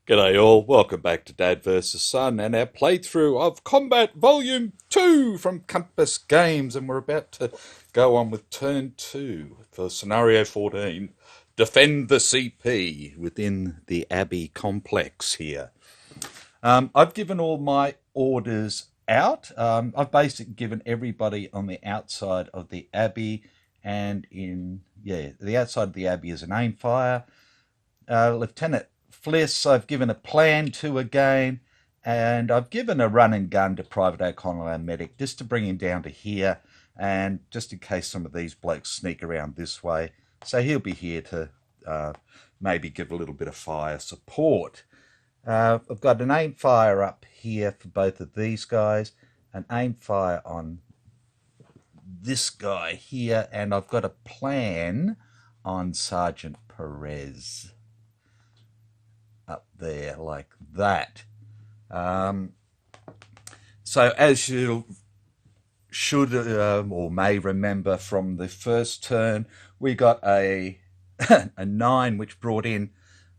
G'day all, welcome back to Dad vs Son and our playthrough of Combat Volume 2 from Compass Games, and we're about to go on with Turn 2 for Scenario 14, Defend the CP within the Abbey complex here. I've given all my orders out. I've basically given everybody on the outside of the Abbey and the outside of the Abbey is an aim fire. Lieutenant Fliss, I've given a plan to again, and I've given a run and gun to Private O'Connell, our medic, just to bring him down to here, and just in case some of these blokes sneak around this way. So he'll be here to maybe give a little bit of fire support. I've got an aim fire up here for both of these guys, an aim fire on this guy here, and I've got a plan on Sergeant Perez up there like that. So as you should or may remember from the first turn, we got a 9 which brought in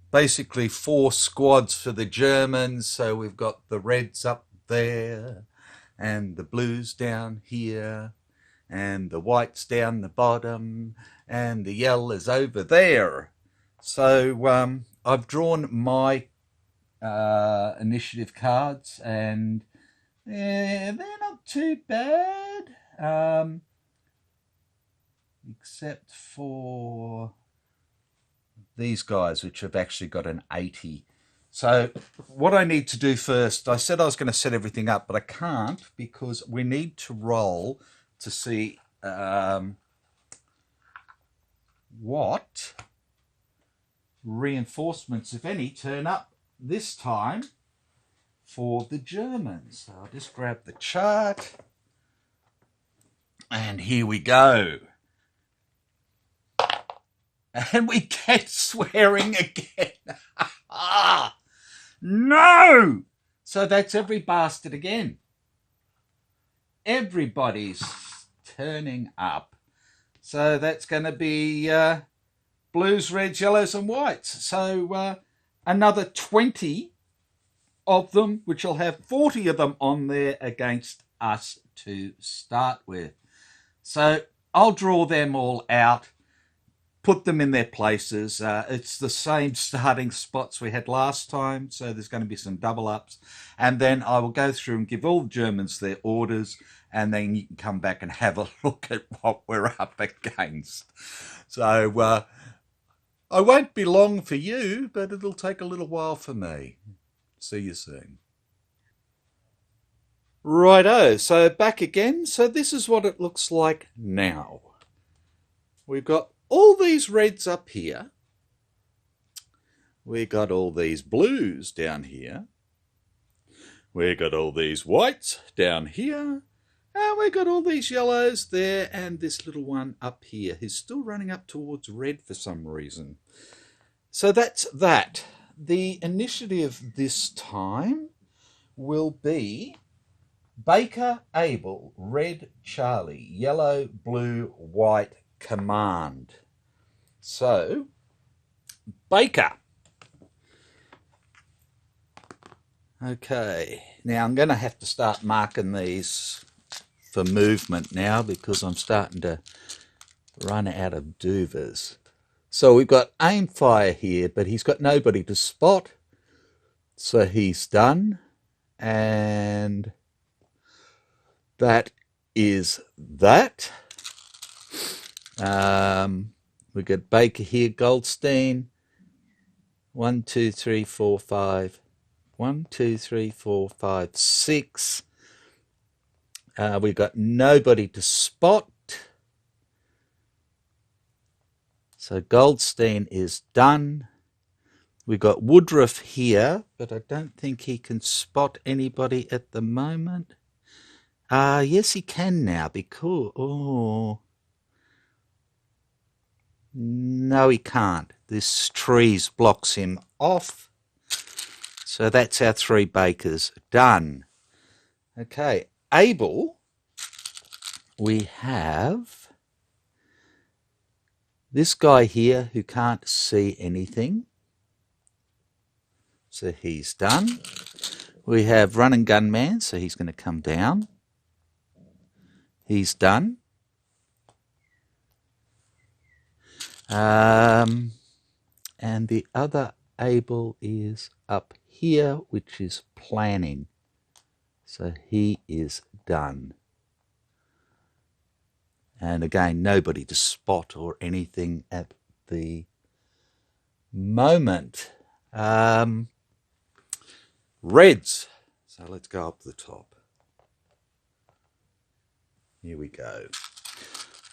basically 4 squads for the Germans. So we've got the Reds up there and the Blues down here and the Whites down the bottom and the Yellows over there. So I've drawn my initiative cards, and they're not too bad, except for these guys, which have actually got an 80. So what I need to do first, I said I was going to set everything up, but I can't because we need to roll to see what reinforcements, if any, turn up this time for the Germans. So I'll just grab the chart, and here we go. And we get swearing again. No! So that's every bastard again. Everybody's turning up. So that's going to be Blues, Reds, Yellows and Whites. So another 20 of them, which will have 40 of them on there against us to start with. So I'll draw them all out, put them in their places. It's the same starting spots we had last time, so there's going to be some double ups. And then I will go through and give all the Germans their orders, and then you can come back and have a look at what we're up against. So I won't be long for you, but it'll take a little while for me. See you soon. Righto, so back again. So this is what it looks like now. We've got all these Reds up here. We got all these Blues down here. We got all these Whites down here. And we got all these Yellows there, and this little one up here who's still running up towards Red for some reason. So that's that. The initiative this time will be Baker, Abel, Red, Charlie, Yellow, Blue, White, Command. So, Baker. Okay, now I'm going to have to start marking these for movement now because I'm starting to run out of duvers. So we've got aim fire here, but he's got nobody to spot, so he's done. And that is that. We got Baker here, Goldstein. 1, 2, 3, 4, 5. 1, 2, 3, 4, 5, 6. We've got nobody to spot. So Goldstein is done. We've got Woodruff here, but I don't think he can spot anybody at the moment. Yes, he can now because... Oh. No, he can't. This trees blocks him off. So that's our 3 bakers done. Okay, Abel, we have this guy here who can't see anything. So he's done. We have Run and Gun Man, so he's going to come down. He's done. And the other Abel is up here, which is planning. So he is done. And again, nobody to spot or anything at the moment. Reds. So let's go up the top. Here we go.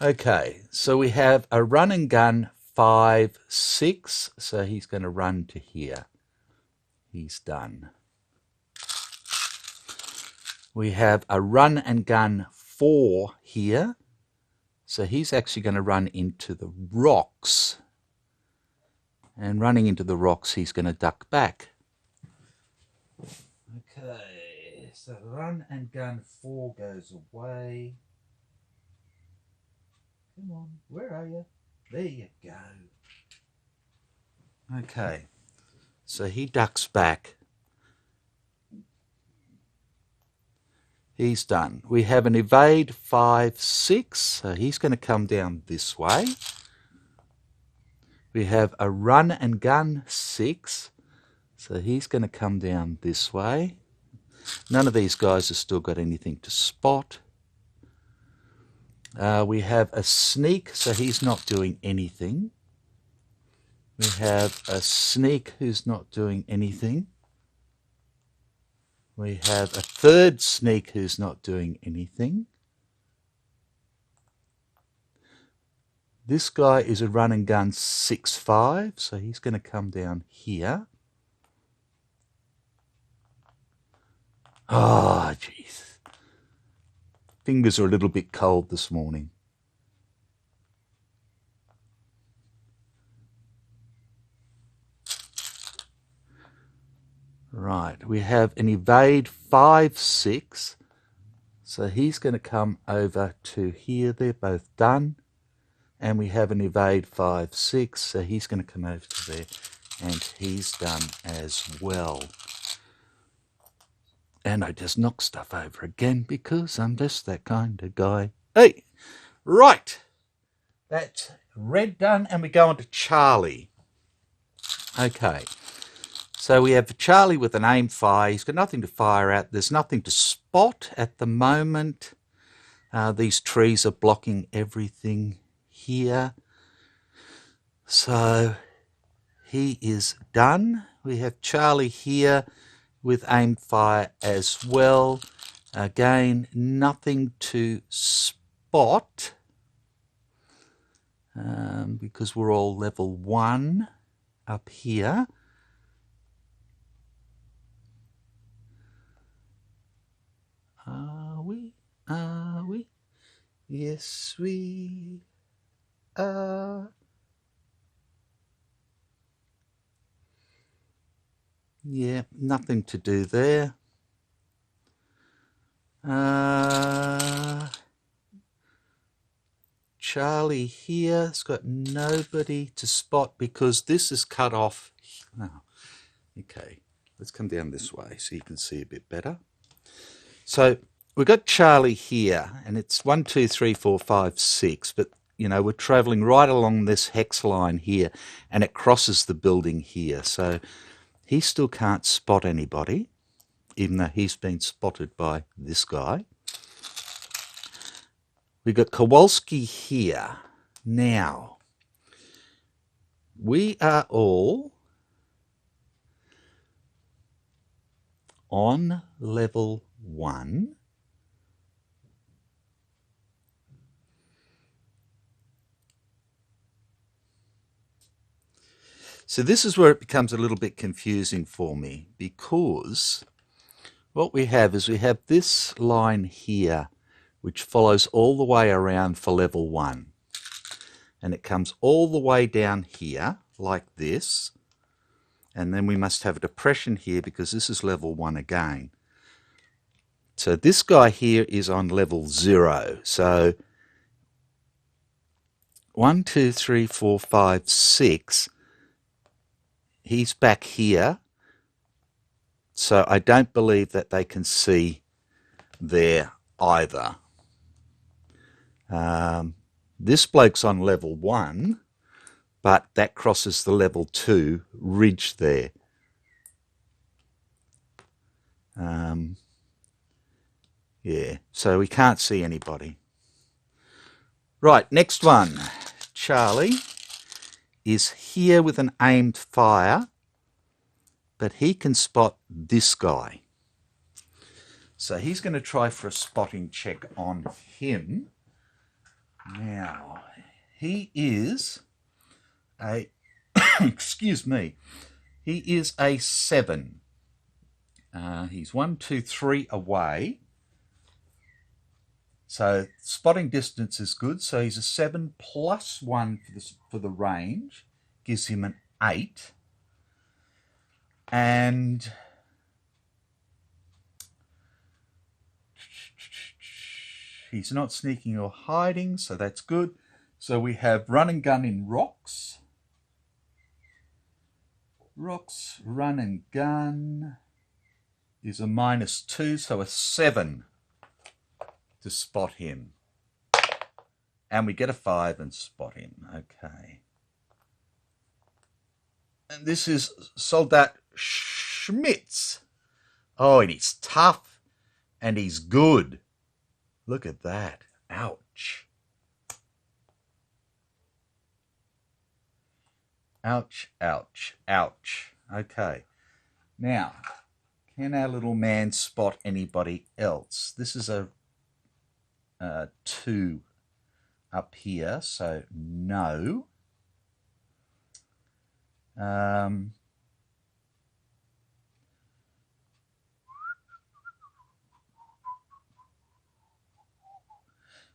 Okay, so we have a Run and Gun 5, 6. So he's going to run to here. He's done. We have a Run and Gun 4 here. So he's actually going to run into the rocks. And running into the rocks, he's going to duck back. Okay, so Run and Gun 4 goes away. Come on, where are you? There you go. Okay, so he ducks back. He's done. We have an Evade 5, 6, so he's going to come down this way. We have a Run and Gun 6, so he's going to come down this way. None of these guys have still got anything to spot. We have a Sneak, so he's not doing anything. We have a Sneak who's not doing anything. We have a third Sneak who's not doing anything. This guy is a Run and Gun 6, 5, so he's going to come down here. Oh, jeez. Fingers are a little bit cold this morning. Right, we have an Evade 5, 6. So he's going to come over to here. They're both done. And we have an Evade 5, 6. So he's going to come over to there. And he's done as well. And I just knock stuff over again because I'm just that kind of guy. Hey, right. That's red done. And we go on to Charlie. Okay. So we have Charlie with an aim fire. He's got nothing to fire at. There's nothing to spot at the moment. These trees are blocking everything here. So he is done. We have Charlie here with aim fire as well. Again, nothing to spot because we're all level 1 up here. Are we? Are we? Yes, we are. Yeah, nothing to do there. Charlie here has got nobody to spot because this is cut off. Oh, okay, let's come down this way so you can see a bit better. So we've got Charlie here, and it's 1, 2, 3, 4, 5, 6, but you know, we're travelling right along this hex line here, and it crosses the building here. So he still can't spot anybody, even though he's been spotted by this guy. We've got Kowalski here. Now, we are all on level 1. So this is where it becomes a little bit confusing for me, because what we have is we have this line here which follows all the way around for level 1, and it comes all the way down here like this. And then we must have a depression here because this is level 1 again. So this guy here is on level 0. So 1, 2, 3, 4, 5, 6. He's back here. So I don't believe that they can see there either. This bloke's on level 1, but that crosses the level 2 ridge there. Yeah, so we can't see anybody. Right, next one. Charlie is here with an aimed fire, but he can spot this guy. So he's going to try for a spotting check on him. Now, he is a, excuse me, he is a 7. He's 1, 2, 3 away. So spotting distance is good. So he's a 7 plus 1 for the range. Gives him an 8. And he's not sneaking or hiding, so that's good. So we have run and gun in rocks. Rocks, run and gun is a -2, so a 7 to spot him. And we get a 5 and spot him. Okay. And this is Soldat Schmitz. Oh, and he's tough and he's good. Look at that. Ouch. Ouch, ouch, ouch. Okay. Now, can our little man spot anybody else? This is a 2 up here, so no.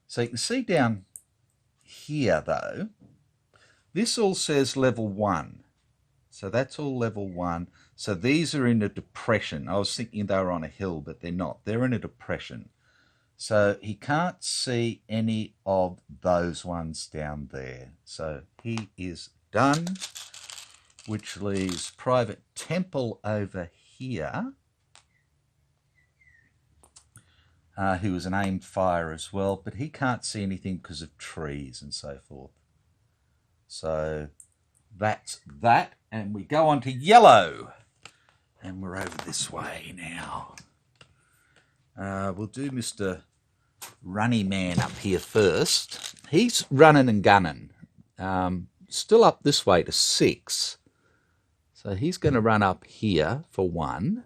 So you can see down here, though, this all says level 1. So that's all level 1. So these are in a depression. I was thinking they were on a hill, but they're not. They're in a depression. So he can't see any of those ones down there. So he is done, which leaves Private Temple over here, who was an aimed fire as well, but he can't see anything because of trees and so forth. So that's that, and we go on to yellow, and we're over this way now. We'll do Mr. Runny Man up here first. He's running and gunning, still up this way to 6. So he's going to run up here for 1.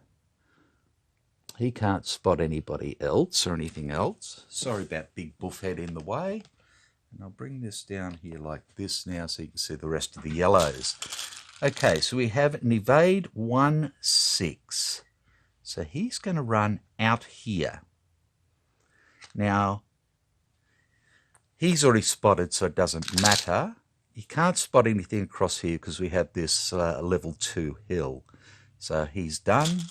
He can't spot anybody else or anything else. Sorry about big buffhead in the way. And I'll bring this down here like this now so you can see the rest of the yellows. Okay, so we have an evade 1, 6. So he's going to run out here. Now, he's already spotted, so it doesn't matter. He can't spot anything across here because we have this level 2 hill. So he's done.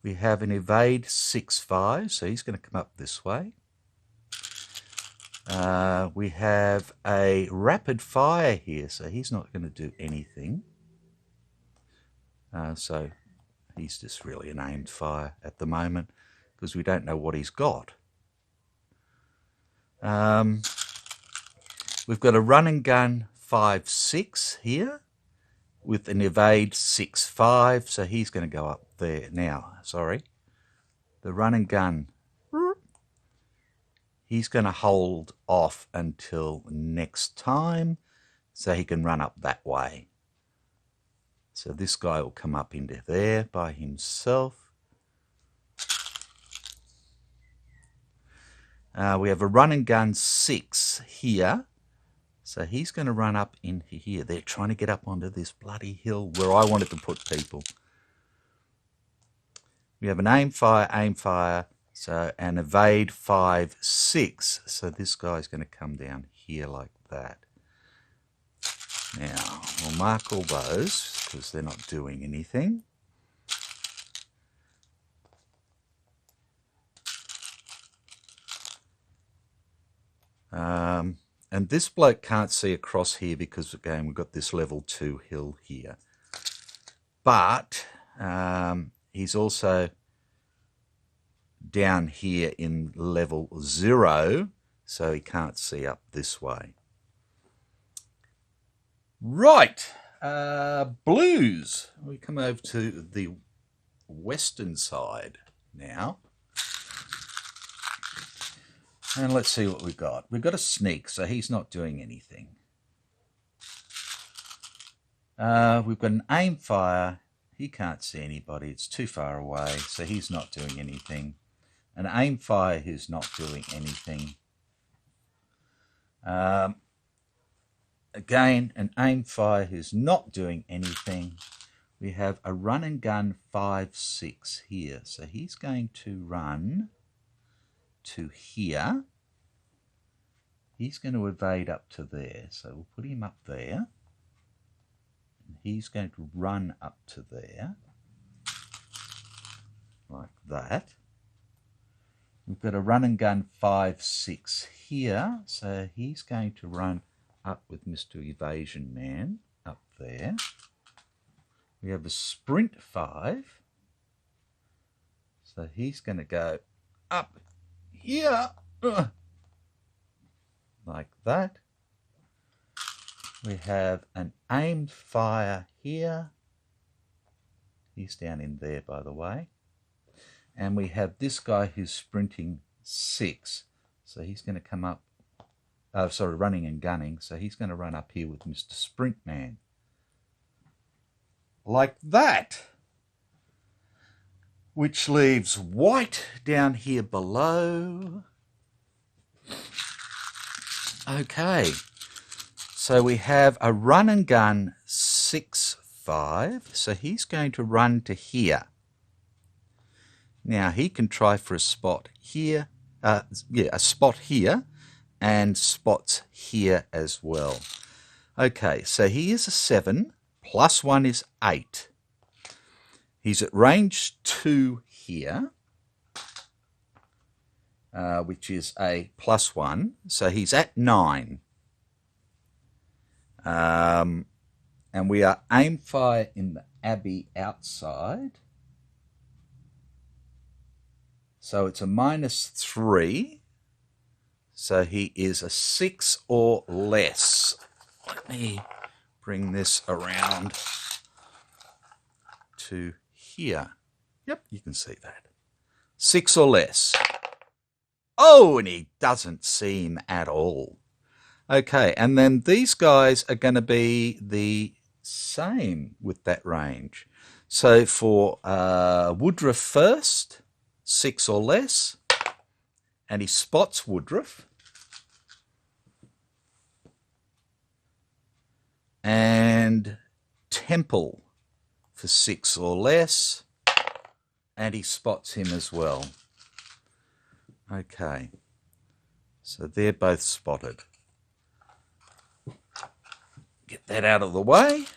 We have an evade 6, 5, so he's going to come up this way. We have a rapid fire here, so he's not going to do anything. So he's just really an aimed fire at the moment because we don't know what he's got. We've got a run and gun 5, 6 here with an evade 6, 5, so he's going to go up there now. Sorry. The run and gun, he's going to hold off until next time so he can run up that way. So this guy will come up into there by himself. We have a run and gun 6 here. So he's going to run up in here. They're trying to get up onto this bloody hill where I wanted to put people. We have an aim fire, so an evade 5, 6. So this guy's going to come down here like that. Now, we'll mark all those because they're not doing anything. And this bloke can't see across here because, again, we've got this level 2 hill here. But he's also down here in level 0, so he can't see up this way. Right, blues. We come over to the western side now. And let's see what we've got. We've got a sneak, so he's not doing anything. We've got an aim fire. He can't see anybody. It's too far away, so he's not doing anything. An aim fire who's not doing anything. Again, an aim fire who's not doing anything. We have a run and gun 5-6 here. So he's going to run to here. He's going to evade up to there. So we'll put him up there. And he's going to run up to there. Like that. We've got a run and gun 5-6 here. So he's going to run up with Mr. Evasion Man up there. We have a sprint 5. So he's going to go up here. Like that. We have an aimed fire here. He's down in there, by the way. And we have this guy who's sprinting 6. So he's going to come up, running and gunning. So he's going to run up here with Mr. Sprint Man. Like that. Which leaves white down here below. Okay. So we have a run and gun 6-5. So he's going to run to here. Now he can try for a spot here. A spot here and spots here as well. Okay, so he is a 7. Plus 1 is 8. He's at range 2 here, which is a plus 1. So he's at 9. And we are aim fire in the Abbey outside. So it's a -3. So he is a 6 or less. Let me bring this around to here. Yep, you can see that. 6 or less. Oh, and he doesn't see him at all. Okay, and then these guys are going to be the same with that range. So for Woodruff first, 6 or less, and he spots Woodruff. And Temple for 6 or less, and he spots him as well. Okay, so they're both spotted. Get that out of the way.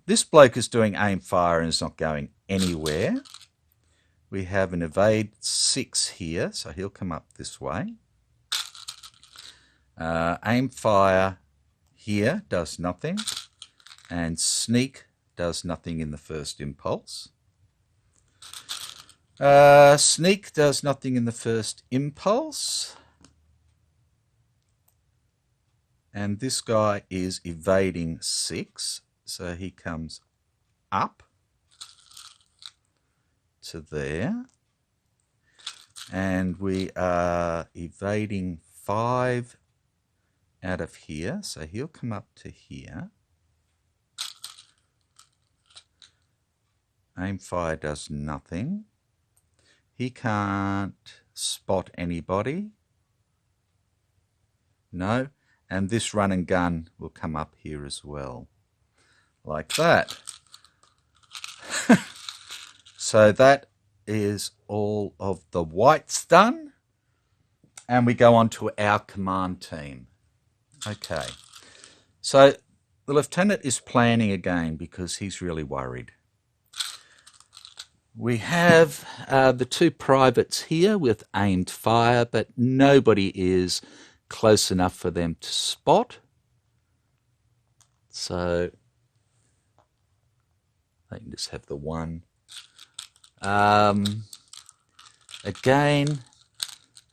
This bloke is doing aim fire and is not going anywhere. We have an evade 6 here, so he'll come up this way. Aim fire here does nothing, and sneak does nothing in the first impulse. Sneak does nothing in the first impulse. And this guy is evading 6, so he comes up to there. And we are evading 5 out of here, so he'll come up to here. Aim fire does nothing. He can't spot anybody. No. And this run and gun will come up here as well. Like that. So that is all of the whites done. And we go on to our command team. Okay. So the lieutenant is planning again because he's really worried. We have the two privates here with aimed fire, but nobody is close enough for them to spot. So they can just have the one. Again,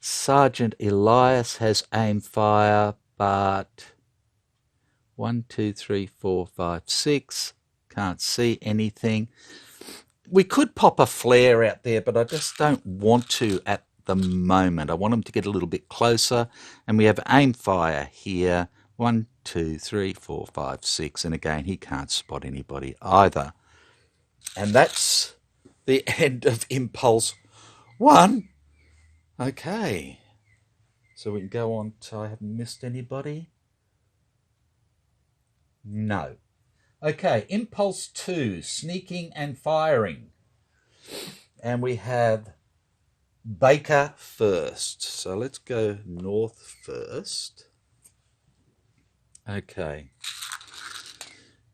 Sergeant Elias has aim fire, but 1, 2, 3, 4, 5, 6. Can't see anything. We could pop a flare out there, but I just don't want to at the moment. I want them to get a little bit closer. And we have aim fire here. 1, 2, 3, 4, 5, 6. And again, he can't spot anybody either. And that's the end of Impulse 1. Okay. So we can go on to, I haven't missed anybody. No. Okay, Impulse 2, sneaking and firing. And we have Baker first. So let's go north first. Okay.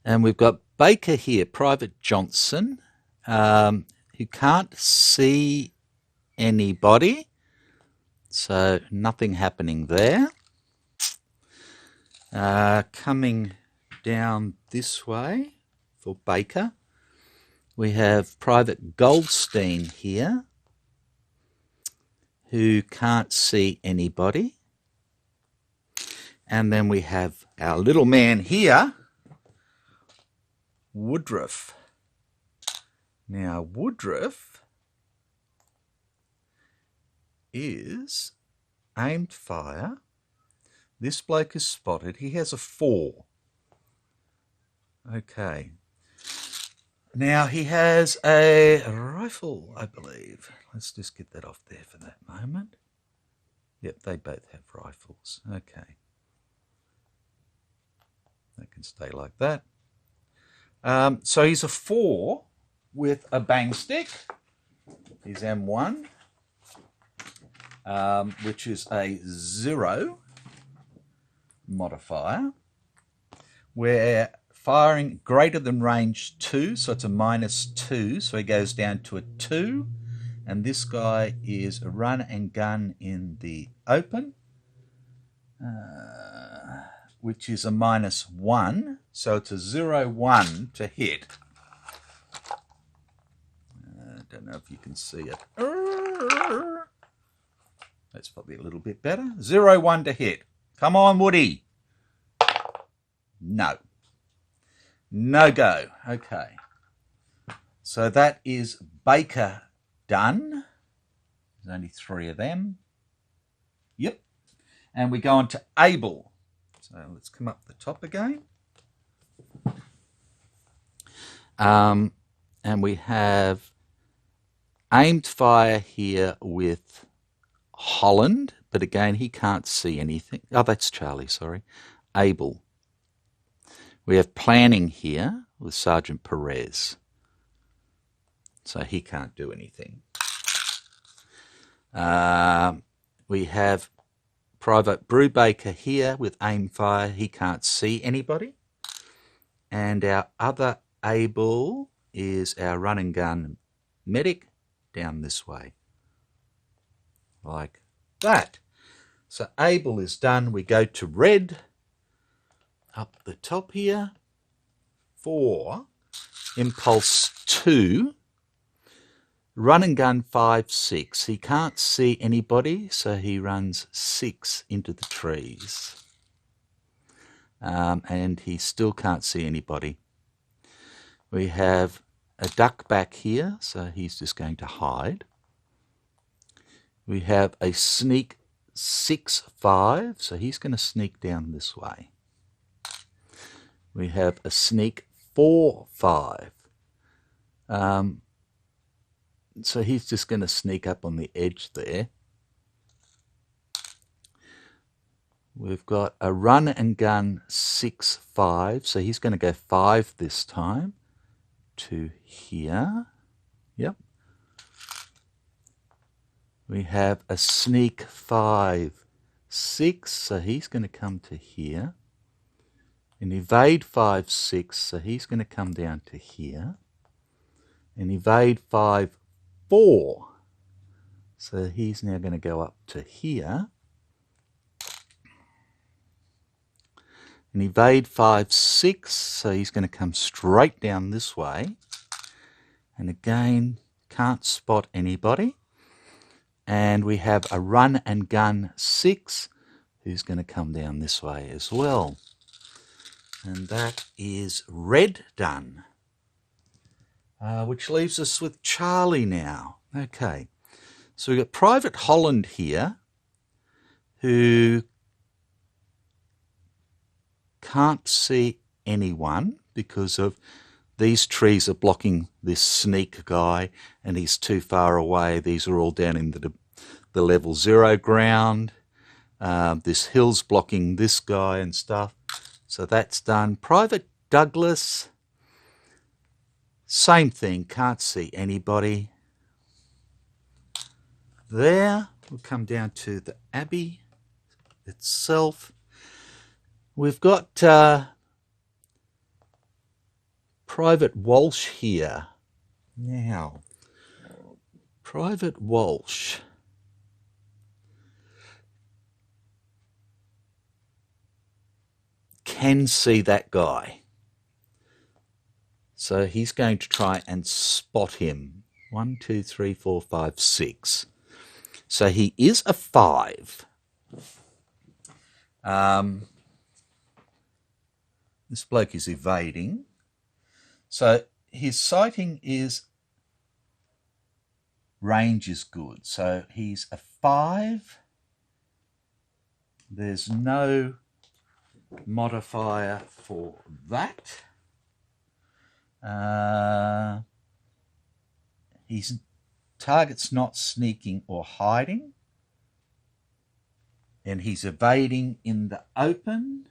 And we've got Baker here, Private Johnson, who can't see anybody. So nothing happening there. Coming down this way for Baker, we have Private Goldstein here, who can't see anybody. And then we have our little man here, Woodruff. Now, Woodruff is aimed fire. This bloke is spotted. He has a 4. Okay. Now, he has a rifle, I believe. Let's just get that off there for that moment. Yep, they both have rifles. Okay. That can stay like that. So he's a 4 with a bang stick. He's M1, which is a 0 modifier. We're firing greater than range 2, so it's a -2, so he goes down to a 2. And this guy is a run and gun in the open, which is a -1, so it's a 0-1 to hit. I don't know if you can see it. That's probably a little bit better. 0-1 to hit. Come on, Woody. No. No go. Okay. So that is Baker done. There's only 3 of them. Yep. And we go on to Abel. So let's come up the top again. And we have aimed fire here with Holland, but again, he can't see anything. Oh, that's Charlie, sorry. Abel. We have planning here with Sergeant Perez. So he can't do anything. We have Private Brubaker here with aim fire. He can't see anybody. And our other Abel is our run and gun medic down this way. Like that. So Abel is done. We go to red up the top here for Impulse 2. Run and gun 5, 6. He can't see anybody, so he runs 6 into the trees. And he still can't see anybody. We have a duck back here, so he's just going to hide. We have a sneak 6, 5, so he's going to sneak down this way. We have a sneak 4, 5. So he's just going to sneak up on the edge there. We've got a run and gun 6, 5. So he's going to go 5 this time to here. Yep. We have a sneak 5, 6. So he's going to come to here. and evade 5, 6, so he's going to come down to here, and evade 5, 4, so he's now going to go up to here, and evade 5, 6, so he's going to come straight down this way, and again, can't spot anybody, and we have a run and gun 6, who's going to come down this way as well. And that is red done. Which leaves us with Charlie now. Okay, so we've got Private Holland here, who can't see anyone because of these trees are blocking this sneak guy, and he's too far away. These are all down in the level 0 ground. This hill's blocking this guy and stuff. So that's done. Private Douglas, same thing, can't see anybody. There, we'll come down to the Abbey itself. We've got Private Walsh here. Now, Private Walsh. Can see that guy. So he's going to try and spot him. 1, 2, 3, 4, 5, 6. So he is a 5. This bloke is evading. So his sighting is, range is good. So he's a 5. There's no modifier for that. His target's not sneaking or hiding, and he's evading in the open,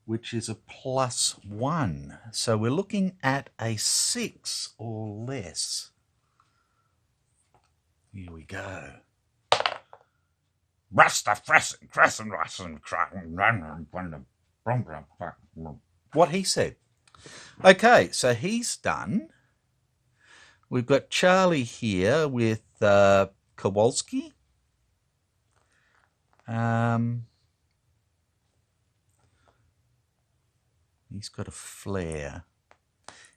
which is a +1. So we're looking at a 6 or less. Here we go. What he said. Okay, so he's done. We've got Charlie here with Kowalski. He's got a flare.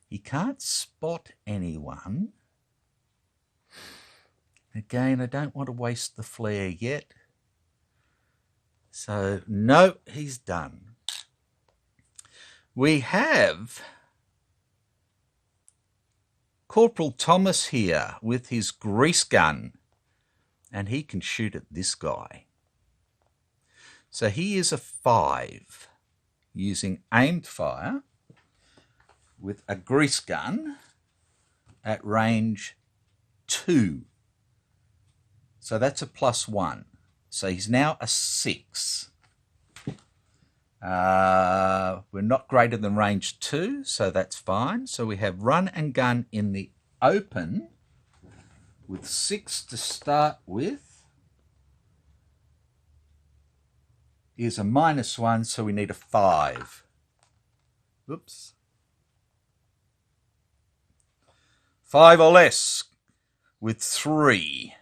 He can't spot anyone. Again, I don't want to waste the flare yet. So, no, he's done. We have Corporal Thomas here with his grease gun, and he can shoot at this guy. So he is a 5 using aimed fire with a grease gun at range 2. So that's a +1. So he's now a 6. We're not greater than range 2, so that's fine. So we have run and gun in the open with 6 to start with. Is a -1, so we need a 5. Oops. 5 or less with 3.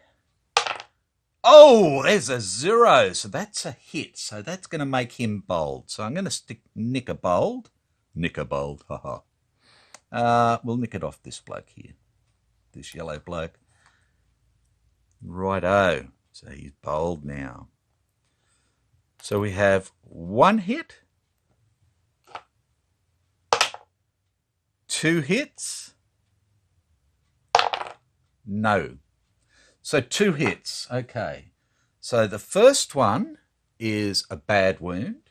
Oh, there's a 0, so that's a hit. So that's going to make him bold. So I'm going to nick a bold. Nick a bold, haha. We'll nick it off this bloke here. This yellow bloke. Righto. So he's bold now. So we have 1 hit. 2 hits. No. So 2 hits, okay. So the first one is a bad wound,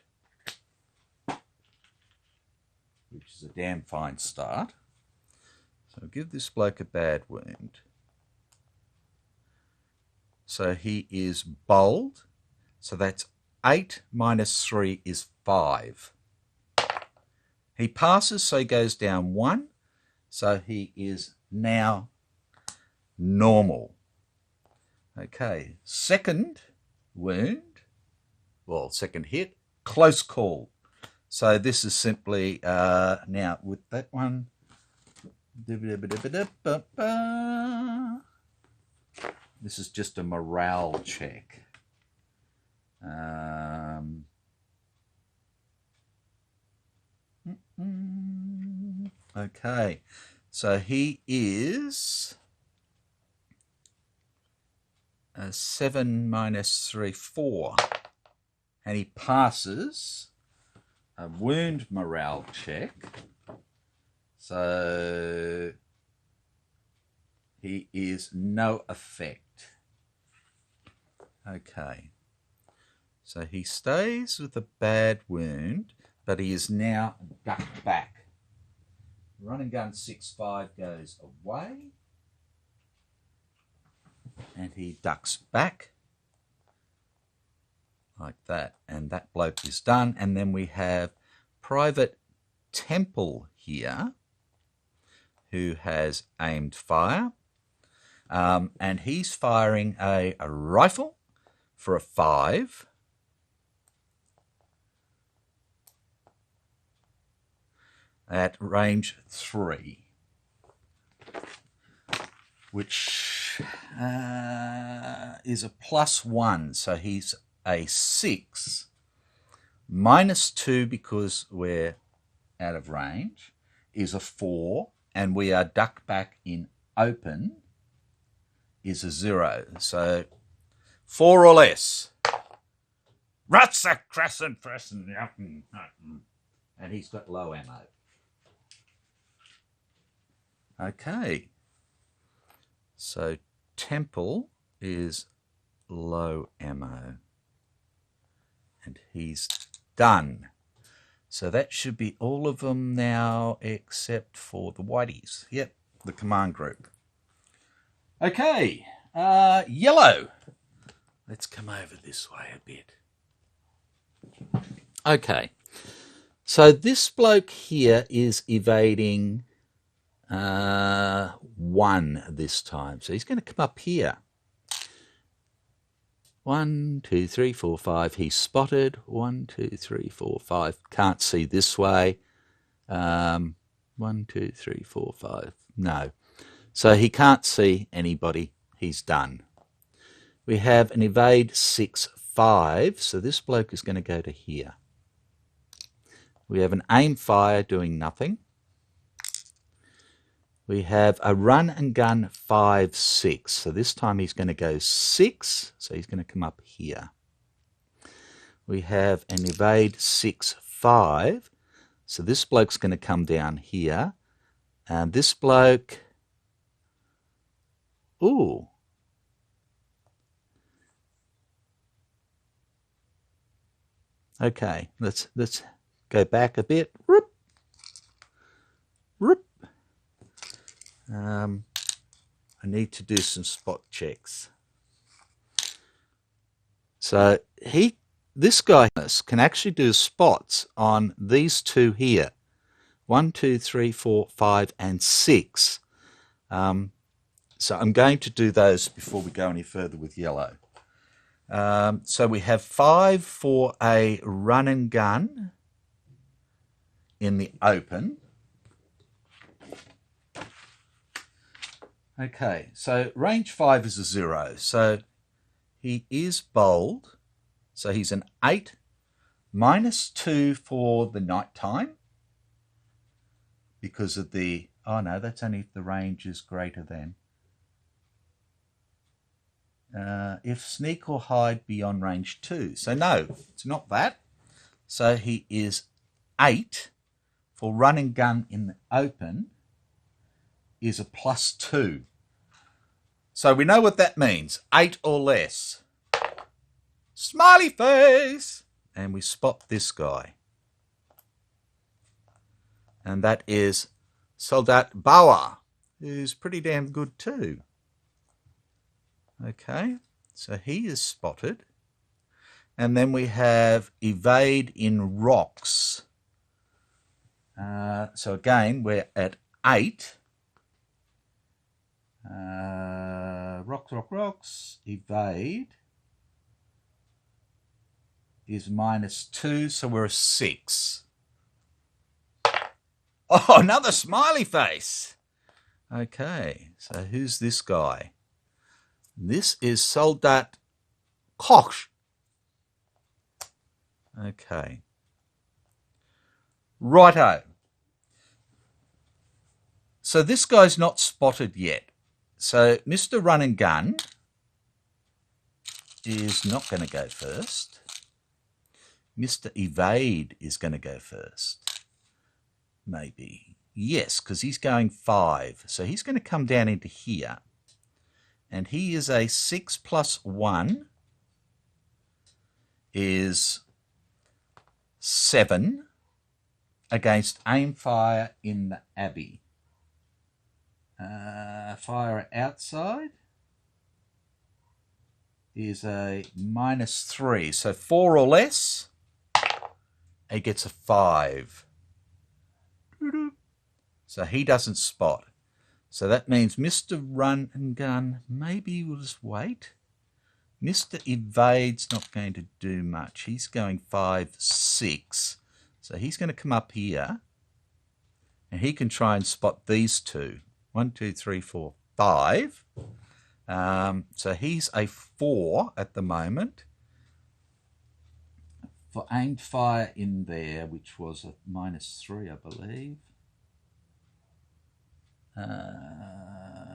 which is a damn fine start. So I'll give this bloke a bad wound. So he is bold, so that's 8 minus 3 is 5. He passes, so he goes down 1, so he is now normal. Okay, second wound. well, second hit, close call. So this is simply, now with that one, this is just a morale check. Okay, so he is a 7 minus 3, 4. And he passes a wound morale check. So he is no effect. Okay. So he stays with a bad wound, but he is now ducked back. Run and gun 6-5 goes away. And he ducks back. Like that. And that bloke is done. And then we have Private Temple here, who has aimed fire. And he's firing a rifle for a 5. At range 3, which is a +1. So he's a 6. -2 because we're out of range is a 4. And we are ducked back in open is a 0. So 4 or less. Ratsa Krassen Fressen. And he's got low ammo. Okay, so Temple is low ammo, and he's done. So that should be all of them now, except for the whiteys. Yep, the command group. Okay, yellow. Let's come over this way a bit. Okay, so this bloke here is evading 1 this time. So he's going to come up here. 1, 2, 3, 4, 5. He's spotted. 1, 2, 3, 4, 5. Can't see this way. 1, 2, 3, 4, 5. No. So he can't see anybody. He's done. We have an evade 6, 5. So this bloke is going to go to here. We have an aim fire doing nothing. We have a run and gun 5, 6. So this time he's going to go 6. So he's going to come up here. We have an evade 6, 5. So this bloke's going to come down here. And this bloke... Ooh. Okay, let's go back a bit. Whoop. Whoop. I need to do some spot checks. So this guy can actually do spots on these two here. 1, 2, 3, 4, 5, and 6. So I'm going to do those before we go any further with yellow. So we have 5 for a run and gun in the open. Okay, so range 5 is a 0. So he is bold. So he's an 8, -2 for the night time. Because of the... Oh, no, that's only if the range is greater than. If sneak or hide beyond range 2. So no, it's not that. So he is 8 for run and gun in the open is a +2. So we know what that means. 8 or less. Smiley face! And we spot this guy. And that is Soldat Bauer, who's pretty damn good too. Okay, so he is spotted. And then we have evade in rocks. So again, we're at 8. Rocks, evade. is -2, so we're a 6. Oh, another smiley face. Okay, so who's this guy? This is Soldat Koch. Okay. Righto. So this guy's not spotted yet. So Mr. Run and Gun is not going to go first. Mr. Evade is going to go first. Maybe. Yes, because he's going 5. So he's going to come down into here. And he is a 6 + 1 is 7 against aim fire in the Abbey. Fire outside is a -3. So 4 or less, he gets a 5. So he doesn't spot. So that means Mr. Run and Gun, maybe we'll just wait. Mr. Evade's not going to do much. He's going 5, 6. So he's going to come up here and he can try and spot these two. 1, 2, 3, 4, 5. So he's a 4 at the moment. For aimed fire in there, which was a -3, I believe.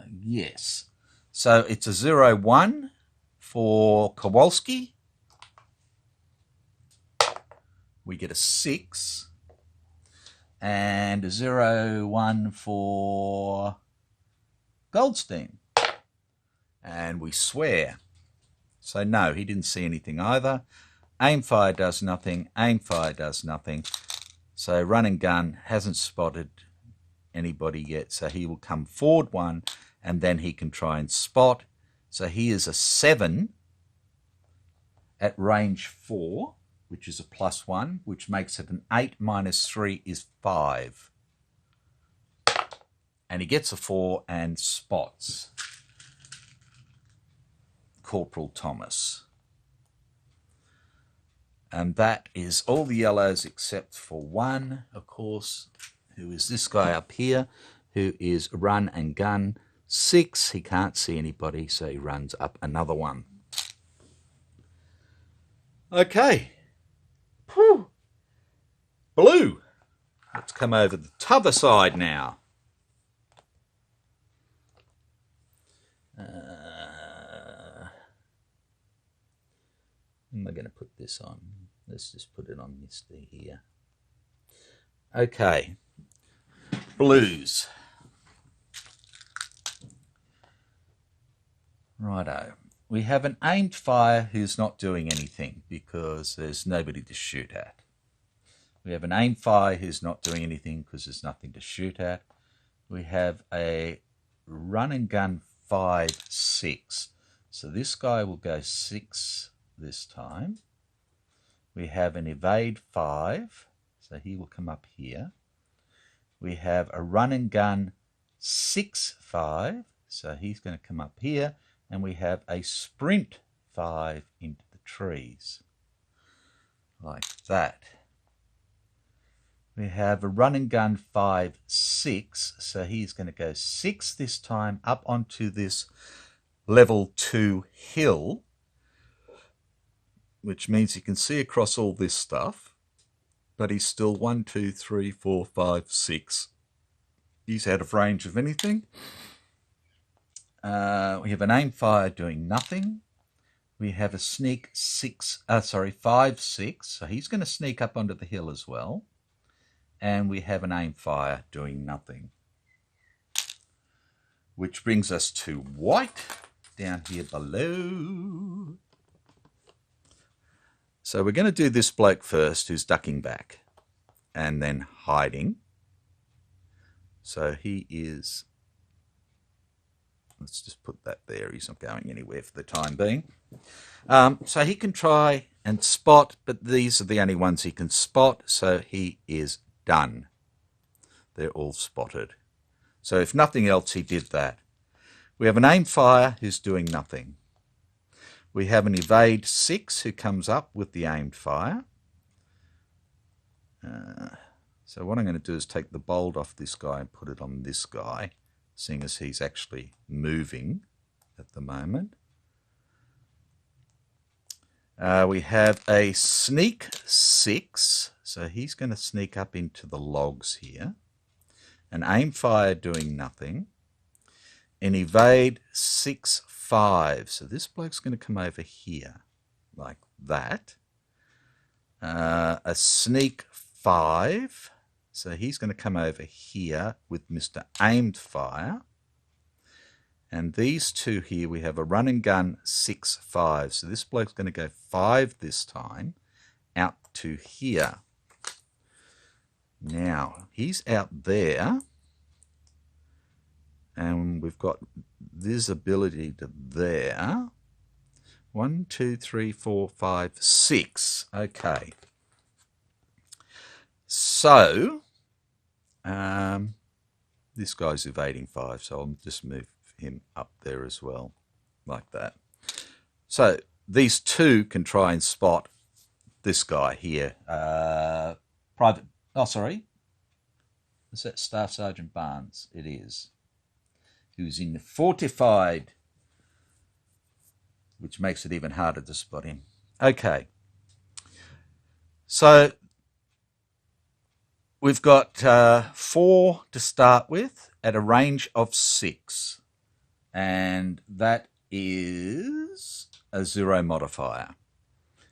Yes. So it's a 0, 1 for Kowalski. We get a 6. And a 0, 1 for Goldstein. And we swear. So no, he didn't see anything either. Aim fire does nothing. Aim fire does nothing. So Run and Gun hasn't spotted anybody yet. So he will come forward 1 and then he can try and spot. So he is a 7 at range 4, which is a +1, which makes it an 8 - 3 is 5. And he gets a 4 and spots Corporal Thomas. And that is all the yellows except for 1, of course, who is this guy up here, who is Run and Gun 6. He can't see anybody, so he runs up another 1. Okay. Whew. Blue. Let's come over the t'other side now. Am I going to put this on? Let's just put it on Mr. here. Okay. Blues. Righto. We have an aimed fire who's not doing anything because there's nobody to shoot at. We have an aimed fire who's not doing anything because there's nothing to shoot at. We have a Run and Gun 5, 6. So this guy will go 6 this time. We have an Evade 5, so he will come up here. We have a Run and Gun 6, 5, so he's going to come up here. And we have a Sprint 5 into the trees, like that. We have a Run and Gun 5, 6, so he's going to go 6 this time up onto this level 2 hill, which means he can see across all this stuff, but he's still 1, 2, 3, 4, 5, 6. He's out of range of anything. We have an aim fire doing nothing. We have a sneak 5, 6. So he's going to sneak up onto the hill as well. And we have an aim fire doing nothing. Which brings us to white down here below. So we're going to do this bloke first who's ducking back and then hiding. So he is... Let's just put that there. He's not going anywhere for the time being. So he can try and spot, but these are the only ones he can spot, so he is done. They're all spotted. So if nothing else, he did that. We have an aim fire who's doing nothing. We have an evade 6 who comes up with the aimed fire. So what I'm going to do is take the bold off this guy and put it on this guy, seeing as he's actually moving at the moment. We have a sneak 6, so he's going to sneak up into the logs here. An aim fire doing nothing. An evade 6-5, so this bloke's going to come over here like that. A sneak 5, so he's going to come over here with Mr. Aimed Fire. And these two here, we have a run and gun 6-5, so this bloke's going to go 5 this time out to here. Now he's out there, and we've got visibility to there. 1, 2, 3, 4, 5, 6. Okay. So this guy's evading 5, so I'll just move him up there as well, like that. So these two can try and spot this guy here. Private. Oh, sorry. Is that Staff Sergeant Barnes? It is. Who's in the fortified, which makes it even harder to spot him. Okay. So we've got 4 to start with at a range of 6. And that is a 0 modifier.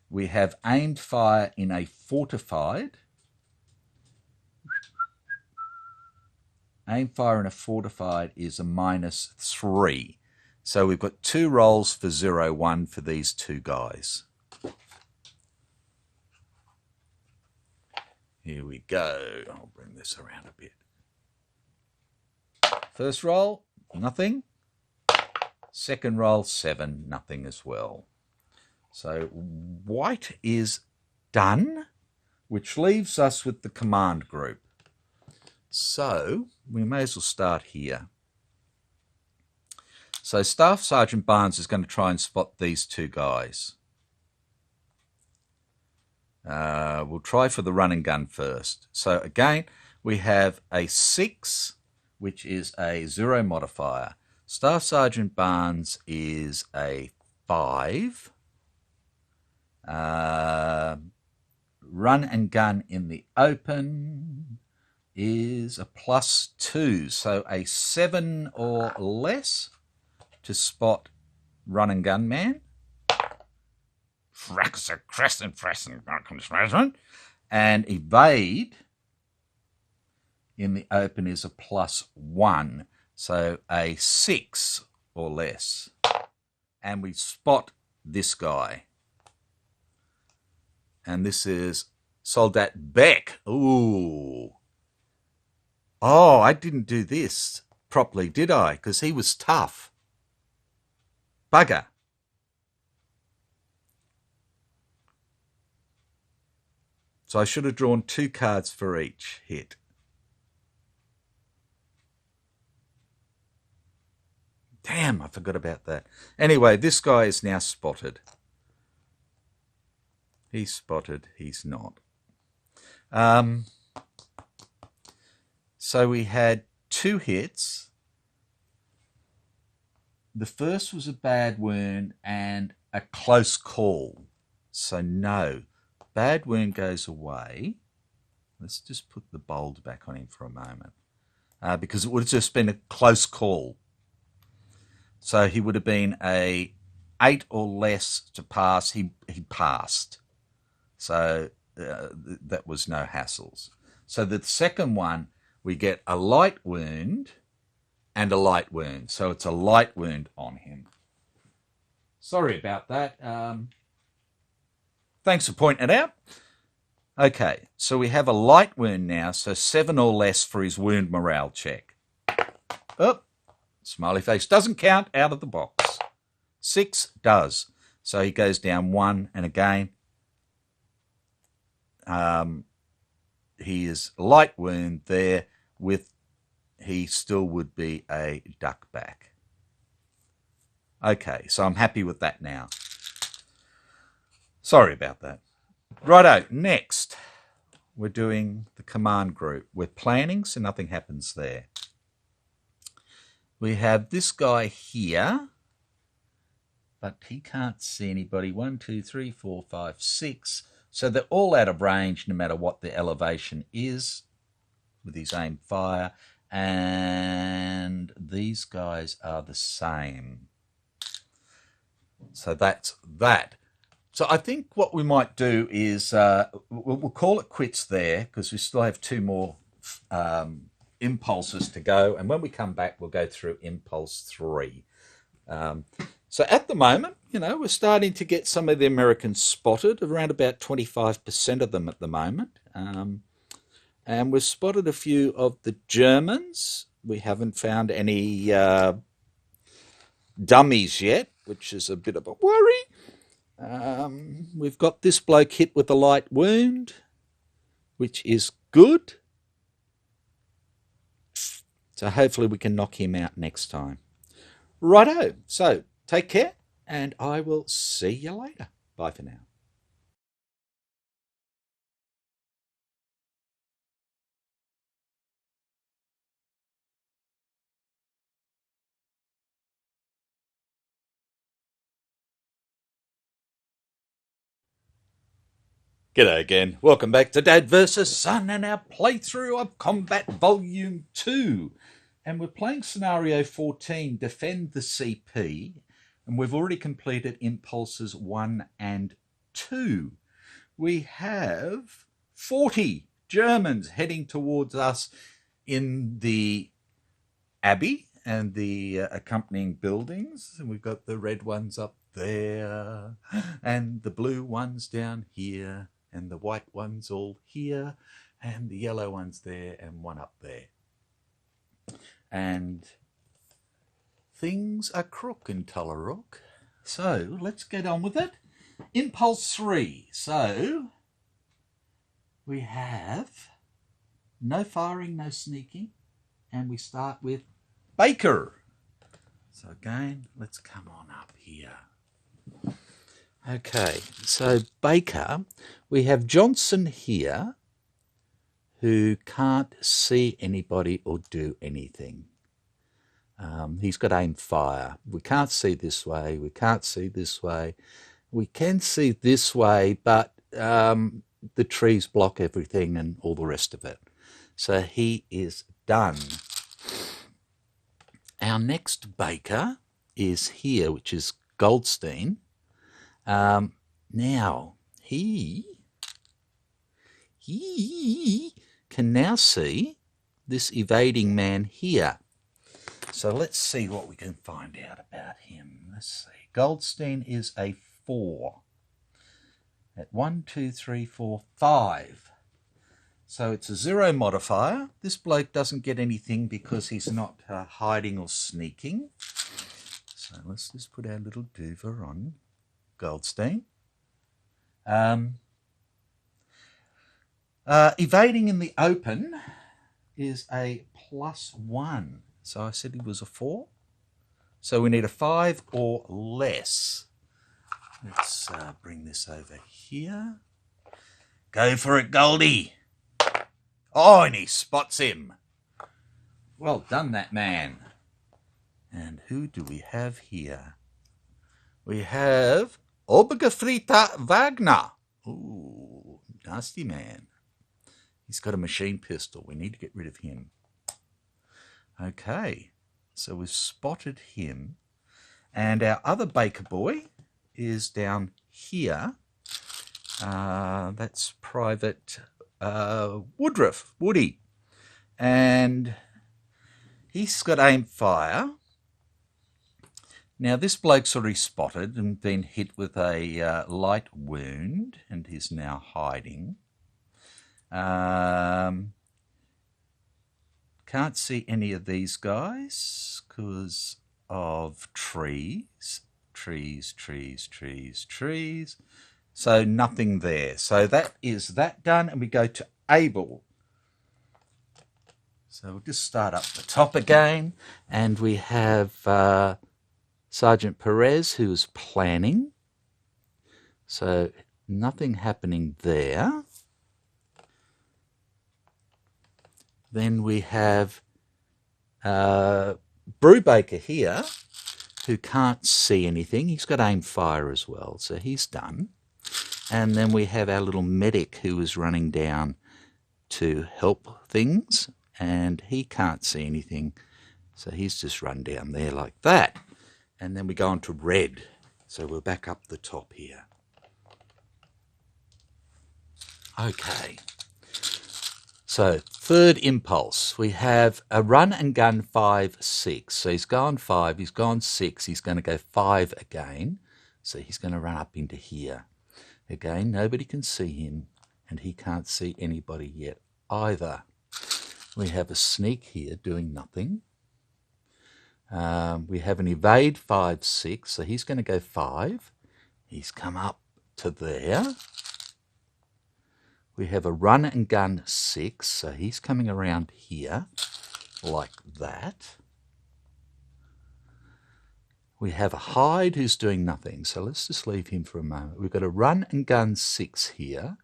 We have aimed fire in a fortified. Aim fire in a fortified is a -3. So we've got 2 rolls for 0-1 for these two guys. Here we go. I'll bring this around a bit. First roll, nothing. Second roll, 7, nothing as well. So white is done, which leaves us with the command group. So we may as well start here. So Staff Sergeant Barnes is going to try and spot these two guys. We'll try for the run and gun first. So again, we have a 6, which is a 0 modifier. Staff Sergeant Barnes is a 5. Run and gun in the open is a +2. So a 7 or less to spot run and gun man. And evade in the open is a +1. So a 6 or less. And we spot this guy. And this is Soldat Beck. Ooh. Oh, I didn't do this properly, did I? Because he was tough. Bugger. So I should have drawn 2 cards for each hit. Damn, I forgot about that. Anyway, this guy is now spotted. He's spotted, he's not. So we had 2 hits. The first was a bad wound and a close call. So no, bad wound goes away. Let's just put the bold back on him for a moment. Because it would have just been a close call. So he would have been a 8 or less to pass. He passed. So that was no hassles. So the second one, we get a light wound and a light wound. So it's a light wound on him. Sorry about that. Thanks for pointing it out. Okay, so we have a light wound now. So 7 or less for his wound morale check. Oh, smiley face doesn't count, out of the box. 6 does. So he goes down 1, and again, he is light wound there with, he still would be a duck back. Okay, so I'm happy with that now. Sorry about that. Righto, next we're doing the command group. We're planning, so nothing happens there. We have this guy here, but he can't see anybody. 1, 2, 3, 4, 5, 6. So they're all out of range no matter what the elevation is with his aim fire. And these guys are the same. So that's that. So I think what we might do is we'll call it quits there because we still have 2 more impulses to go. And when we come back, we'll go through impulse 3. So at the moment, we're starting to get some of the Americans spotted, around about 25% of them at the moment. And we've spotted a few of the Germans. We haven't found any dummies yet, which is a bit of a worry. We've got this bloke hit with a light wound, which is good. So hopefully we can knock him out next time. Righto, so take care, and I will see you later. Bye for now. G'day again. Welcome back to Dad vs. Son and our playthrough of Combat Volume 2. And we're playing Scenario 14, Defend the CP. And we've already completed Impulses 1 and 2. We have 40 Germans heading towards us in the Abbey and the accompanying buildings. And we've got the red ones up there and the blue ones down here. And the white one's all here, and the yellow one's there, and one up there. And things are crook in Tullarook. So let's get on with it. Impulse 3. So we have no firing, no sneaking, and we start with Baker. So again, let's come on up here. Okay, so Baker, we have Johnson here who can't see anybody or do anything. He's got aim fire. We can't see this way. We can't see this way. We can see this way, but the trees block everything and all the rest of it. So he is done. Our next Baker is here, which is Goldstein. Now, he can now see this evading man here. So let's see what we can find out about him. Let's see. Goldstein is a 4. At 1, 2, 3, 4, 5. So it's a 0 modifier. This bloke doesn't get anything because he's not hiding or sneaking. So let's just put our little doover on Goldstein. Evading in the open is a +1. So I said he was a 4. So we need a 5 or less. Let's bring this over here. Go for it, Goldie. Oh, and he spots him. Well done, that man. And who do we have here? We have Obergefrita Wagner. Ooh, nasty man. He's got a machine pistol. We need to get rid of him. Okay, so we've spotted him. And our other Baker boy is down here. That's Private Woodruff, Woody. And he's got aim fire. Now, this bloke's already spotted and been hit with a light wound and is now hiding. Can't see any of these guys because of trees. Trees. So nothing there. So that is that done, and we go to Abel. So we'll just start up the top again, and we have Sergeant Perez, who is planning. So Nothing happening there. Then we have Brubaker here, who can't see anything. He's got aim fire as well, so he's done. And then we have our little medic who is running down to help things, and he can't see anything, so he's just run down there like that. And then we go on to red, so we're back up the top here. Okay, so third impulse, we have a run and gun 5, 6. So he's gone 5, he's gone 6, he's going to go 5 again. So he's going to run up into here. Again, nobody can see him, and he can't see anybody yet either. We have a sneak here doing nothing. We have an evade 5, 6, so he's going to go 5. He's come up to there. We have a run and gun 6, so he's coming around here like that. We have a hide who's doing nothing, so let's just leave him for a moment. We've got a run and gun 6 here.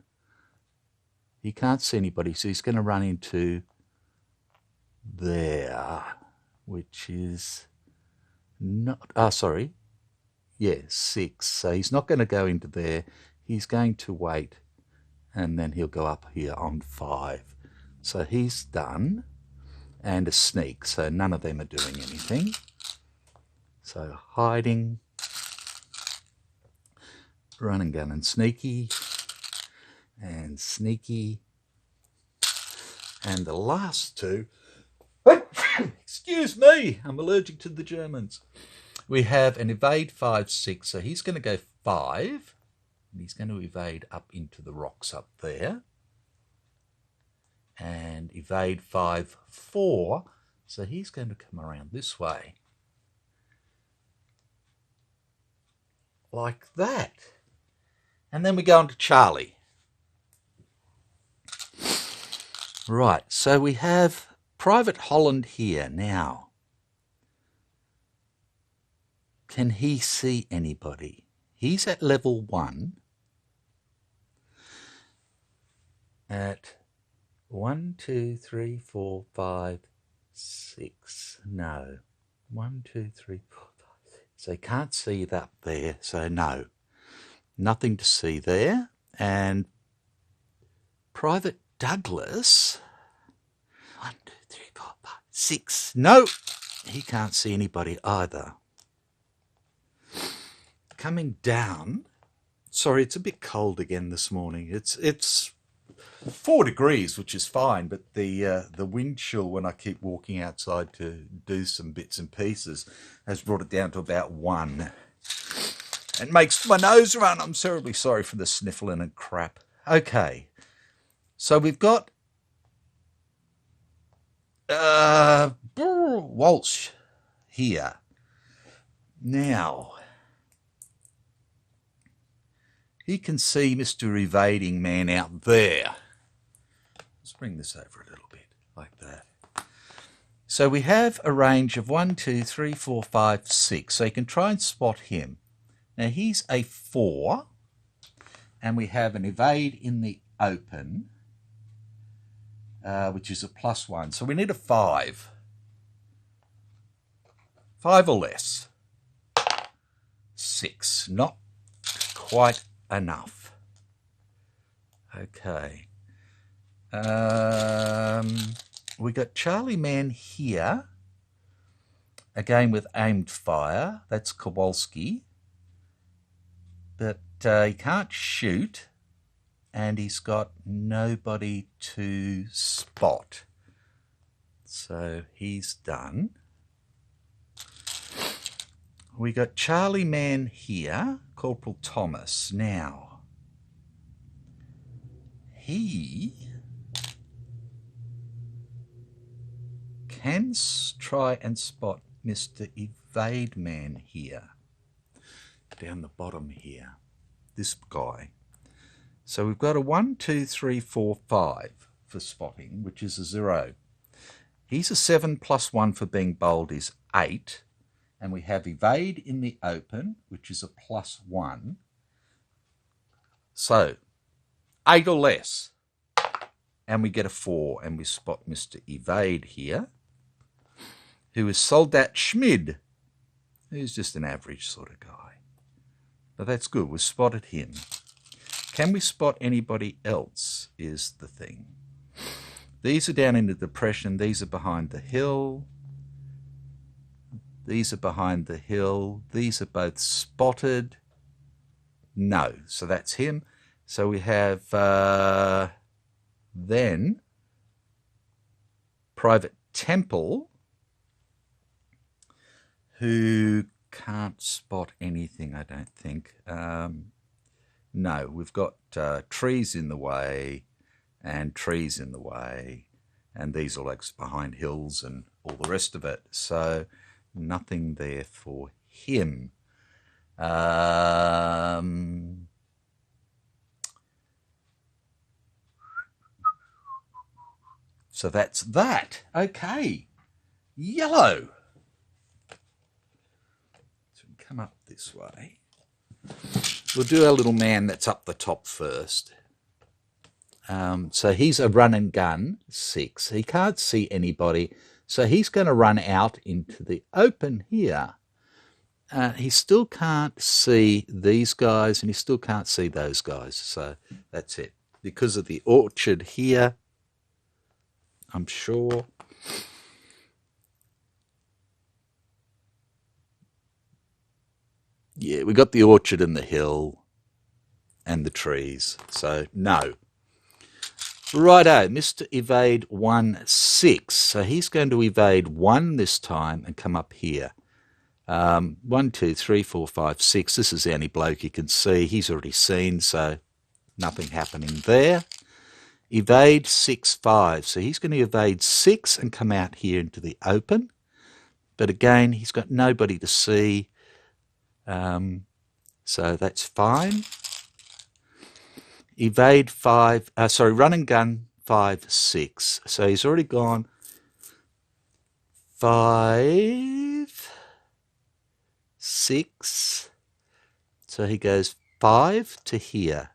He can't see anybody, so he's going to run into there, which is not, yeah, 6. So he's not going to go into there. He's going to wait, and then he'll go up here on 5. So he's done, and a sneak, so none of them are doing anything. So hiding, run and gun and sneaky, and sneaky, and the last two, excuse me, I'm allergic to the Germans. We have an evade 5, 6, so he's going to go 5, and he's going to evade up into the rocks up there, and evade 5, 4, so he's going to come around this way, like that. And then we go on to Charlie. Right, so we have Private Holland here now. Can he see anybody? He's at level 1. At 1, 2, 3, 4, 5, 6. No. 1, 2, 3, 4, 5, 6. So he can't see that there, so no. Nothing to see there. And Private Douglas, 1, 2, 3, 4, 5, 6. No, he can't see anybody either. Coming down, sorry, it's a bit cold again this morning. It's 4 degrees, which is fine, but the wind chill when I keep walking outside to do some bits and pieces has brought it down to about 1. It makes my nose run. I'm terribly sorry for the sniffling and crap. Okay, so we've got Walsh here. Now, he can see Mr. Evading Man out there. Let's bring this over a little bit, like that. So we have a range of 1, 2, 3, 4, 5, 6. So you can try and spot him. Now he's a 4, and we have an evade in the open, which is a +1. So we need a 5. 5 or less. 6, not quite enough. Okay. We got Charlie Man here, again with aimed fire. That's Kowalski. But he can't shoot, and he's got nobody to spot. So he's done. We got Charlie Man here, Corporal Thomas. Now, he can try and spot Mr. Evade Man here, down the bottom here, this guy. So we've got a 1, 2, 3, 4, 5 for spotting, which is a 0. He's a 7 +1 for being bold is 8. And we have evade in the open, which is a +1. So 8 or less. And we get a 4, and we spot Mr. Evade here, who is Soldat Schmid, who's just an average sort of guy. But that's good. We've spotted him. Can we spot anybody else is the thing. These are down in the depression. These are behind the hill. These are behind the hill. These are both spotted. No. So that's him. So we have then Private Temple, who can't spot anything, I don't think. No, we've got trees in the way and trees in the way, and these are like behind hills and all the rest of it. So nothing there for him. So that's that. Okay. Yellow. So we come up this way. We'll do our little man that's up the top first. So he's a run and gun 6. He can't see anybody. So he's going to run out into the open here. He still can't see these guys, and he still can't see those guys. So that's it. Because of the orchard here, I'm sure. Yeah, we got the orchard and the hill and the trees. So no. Righto, Mr. Evade 1-6. So he's going to evade 1 this time and come up here. 1, 2, 3, 4, 5, 6. This is the only bloke you can see. He's already seen, so nothing happening there. Evade 6, 5. So he's going to evade 6 and come out here into the open. But again, he's got nobody to see. So that's fine. Evade 5, run and gun 5, 6. So he's already gone 5, 6. So he goes 5 to here.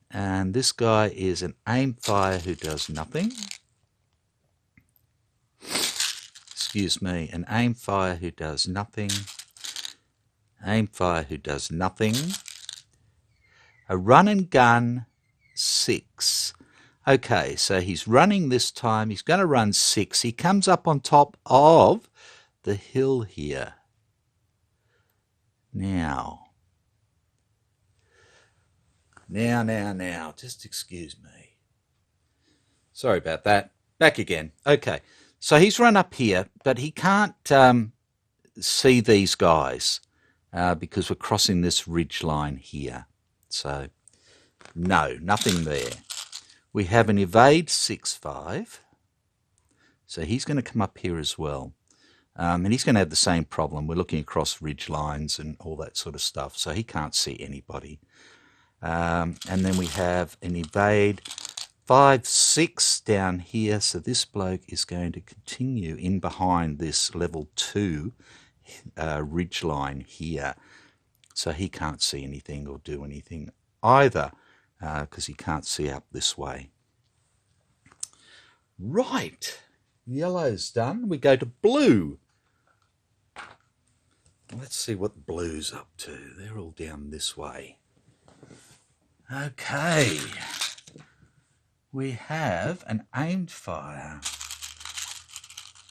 And this guy is an aim fire who does nothing. Excuse me, an aim fire who does nothing. Aim fire who does nothing. A run and gun 6. Okay, so he's running this time. He's going to run 6. He comes up on top of the hill here. Now, just excuse me. Sorry about that. Back again. Okay, so he's run up here, but he can't see these guys because we're crossing this ridge line here. So, no, nothing there. We have an evade 6, 5. So he's going to come up here as well. And he's going to have the same problem. We're looking across ridge lines and all that sort of stuff. So he can't see anybody. And then we have an evade 5, 6 down here. So this bloke is going to continue in behind this level 2 ridge line here. So he can't see anything or do anything either because he can't see up this way. Right. Yellow's done. We go to blue. Let's see what blue's up to. They're all down this way. Okay. We have an aimed fire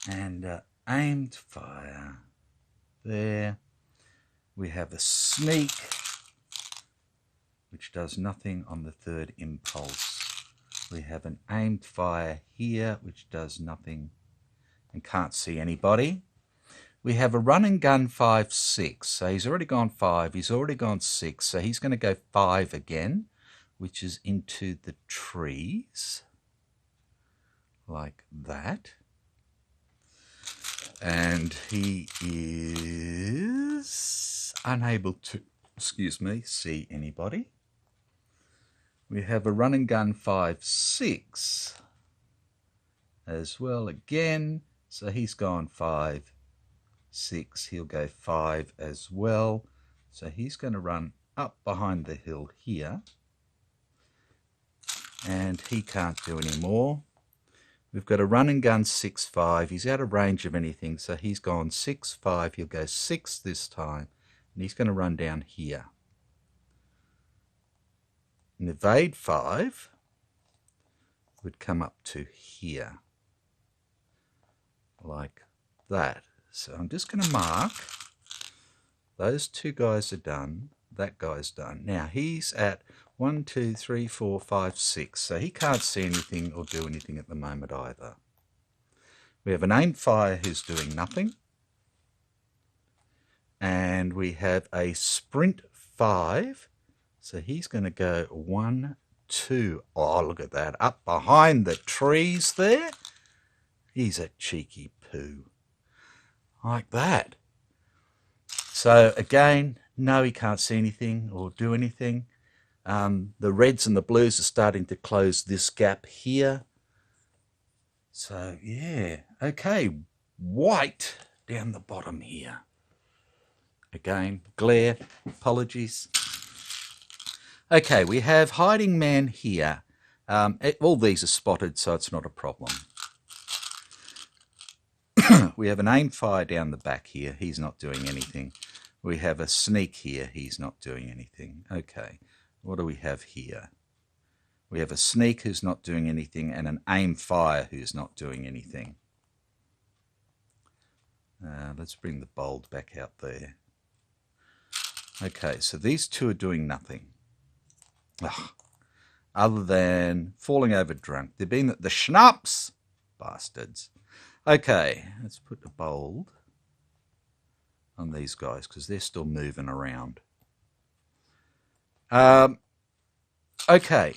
and aimed fire there. We have a sneak, which does nothing on the third impulse. We have an aimed fire here, which does nothing and can't see anybody. We have a run and gun 5, 6. So he's already gone 5. He's already gone 6. So he's going to go 5 again, which is into the trees, like that. And he is unable to, see anybody. We have a run and gun 5, 6 as well again. So he's gone 5, 6. He'll go 5 as well. So he's going to run up behind the hill here. And he can't do any more. We've got a run and gun 6-5. He's out of range of anything, so he's gone 6-5. He'll go 6 this time, and he's going to run down here. And evade 5 would come up to here, like that. So I'm just going to mark. Those two guys are done. That guy's done. Now he's at 1, 2, 3, 4, 5, 6. So he can't see anything or do anything at the moment either. We have an aim fire who's doing nothing. And we have a sprint 5. So he's going to go 1, 2. Oh, look at that. Up behind the trees there. He's a cheeky poo. Like that. So again, no, he can't see anything or do anything. The reds and the blues are starting to close this gap here. So, yeah. Okay, white down the bottom here. Again, glare, apologies. Okay, we have hiding man here. All these are spotted, so it's not a problem. We have an aim fire down the back here. He's not doing anything. We have a sneak here. He's not doing anything. Okay. What do we have here? We have a sneak who's not doing anything and an aim fire who's not doing anything. Let's bring the bold back out there. Okay, so these two are doing nothing. Ugh. Other than falling over drunk. They're being the schnapps, bastards. Okay, let's put the bold on these guys because they're still moving around. Okay,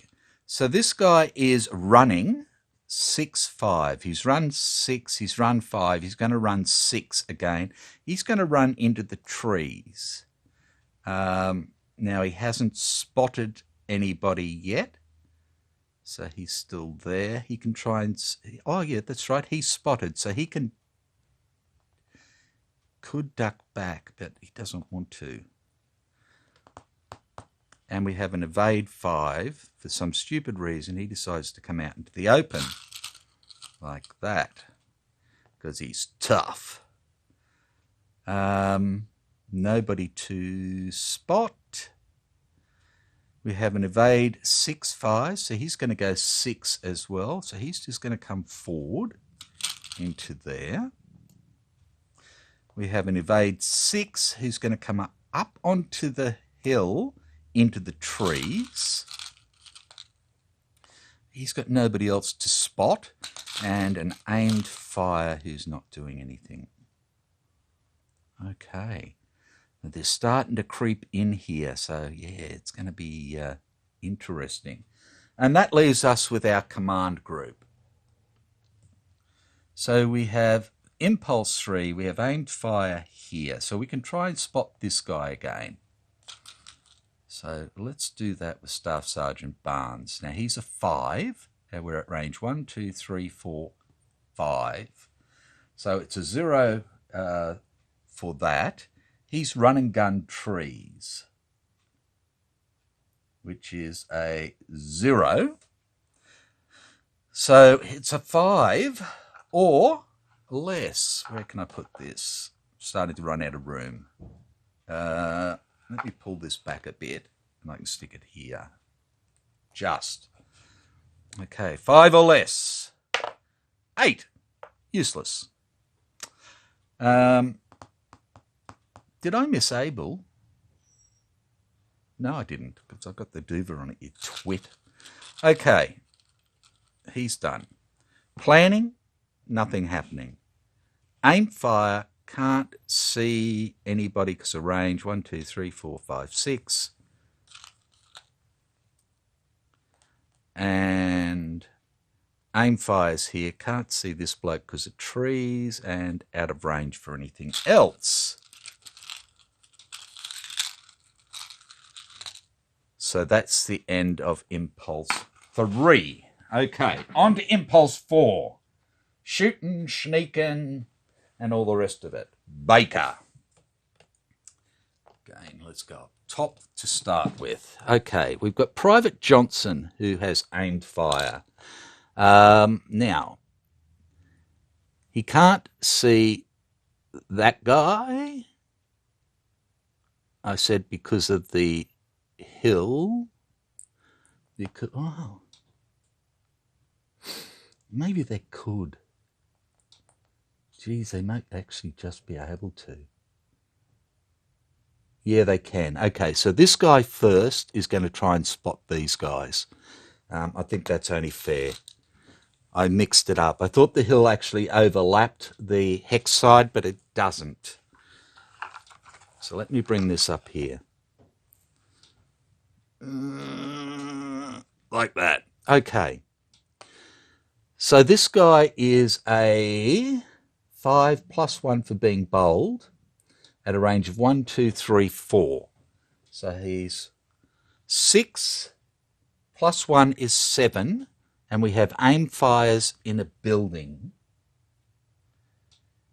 so this guy is running 6-5. He's run 6, he's run 5, he's going to run 6 again. He's going to run into the trees. Now he hasn't spotted anybody yet. So he's still there. He can try and... Oh, yeah, that's right. He's spotted. So he could duck back, but he doesn't want to. And we have an evade 5. For some stupid reason, he decides to come out into the open. Like that. Because he's tough. Nobody to spot. We have an evade 6-5, so he's going to go 6 as well. So he's just going to come forward into there. We have an evade 6 who's going to come up onto the hill into the trees. He's got nobody else to spot. And an aimed fire who's not doing anything. Okay. They're starting to creep in here, so yeah, it's going to be interesting. And that leaves us with our command group. So we have impulse 3, we have aimed fire here, so we can try and spot this guy again. So let's do that with Staff Sergeant Barnes. Now he's a 5, and we're at range 1, 2, 3, 4, 5. So it's a 0 for that. He's run and gun trees, which is a 0. So it's a 5 or less. Where can I put this? Starting to run out of room. Let me pull this back a bit and I can stick it here. Just. Okay, 5 or less. 8. Useless. Did I misable? No, I didn't, because I've got the Duva on it, you twit. Okay, he's done. Planning, nothing happening. Aim fire, can't see anybody because of range 1, 2, 3, 4, 5, 6. And aim fires here, can't see this bloke because of trees and out of range for anything else. So that's the end of Impulse 3. Okay, on to Impulse 4. Shooting, sneaking, and all the rest of it. Baker. Go again. Let's go up top to start with. Okay, we've got Private Johnson, who has aimed fire. Now, he can't see that guy. I said because of the hill. Because, oh, maybe they could. Geez, they might actually just be able to. Yeah, they can. Okay, so this guy first is going to try and spot these guys. I think that's only fair. I mixed it up. I thought the hill actually overlapped the hex side, but it doesn't. So let me bring this up here. Like that. Okay. So this guy is a 5 plus 1 for being bold at a range of 1, 2, 3, 4. So he's 6 plus 1 is 7, and we have aim fires in a building.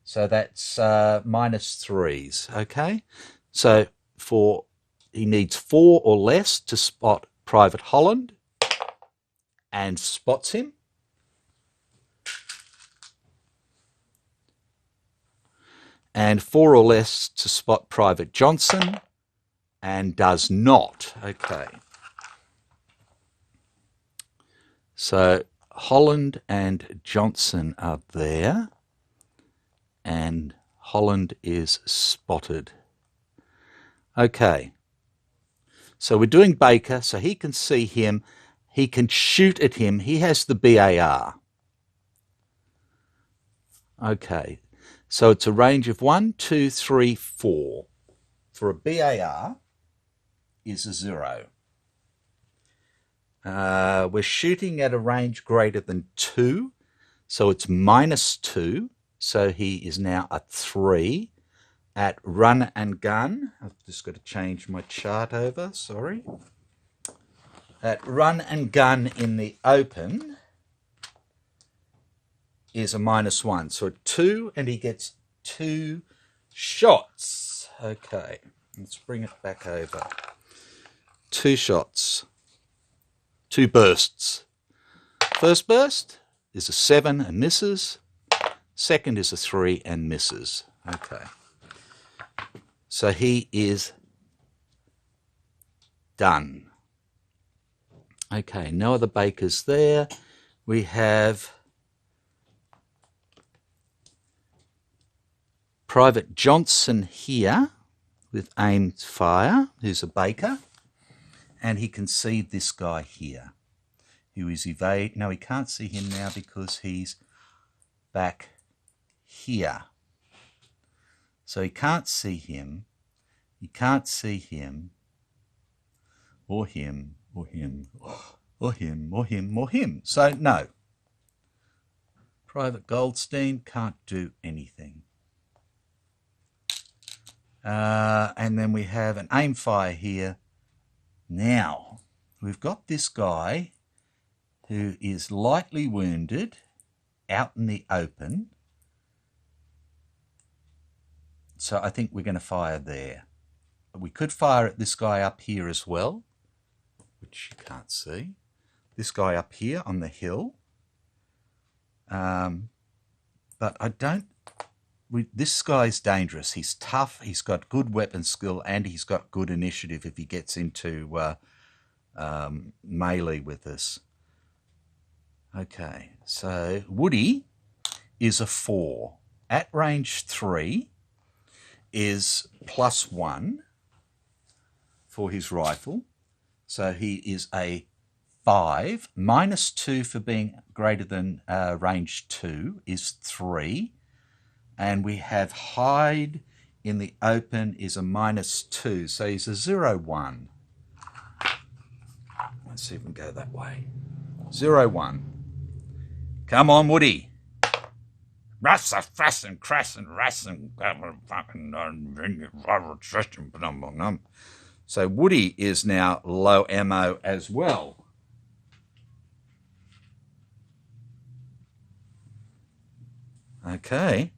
So that's -3s, okay? So he needs 4 or less to spot Private Holland, and spots him. And 4 or less to spot Private Johnson, and does not. Okay. So Holland and Johnson are there, and Holland is spotted. Okay. So we're doing Baker, so he can see him. He can shoot at him. He has the BAR. Okay. So it's a range of 1, 2, 3, 4. For a BAR is a 0. We're shooting at a range greater than 2, so it's -2. So he is now a 3 at run and gun. I've just got to change my chart over, sorry. At run and gun in the open is a -1. So at 2, and he gets 2 shots. Okay, let's bring it back over. 2 shots. 2 bursts. First burst is a 7 and misses. Second is a 3 and misses. Okay. So he is done. Okay, no other Bakers there. We have Private Johnson here with aimed fire, who's a Baker. And he can see this guy here, who is evade. No, he can't see him now because he's back here. So he can't see him. He can't see him, or him, or him, or him, or him, or him. So no. Private Goldstein can't do anything. And then we have an aim fire here. Now, we've got this guy who is lightly wounded out in the open. So I think we're going to fire there. We could fire at this guy up here as well, which you can't see. This guy up here on the hill. But I don't... this guy's dangerous. He's tough. He's got good weapon skill, and he's got good initiative if he gets into melee with us. Okay, so Woody is a 4. At range 3 is +1 for his rifle. So he is a 5. -2 for being greater than range 2 is 3. And we have hide in the open is a -2. So he's a 0-1. Let's see if we can go that way. 0-1. Come on, Woody. So Woody is now low ammo as well. Okay.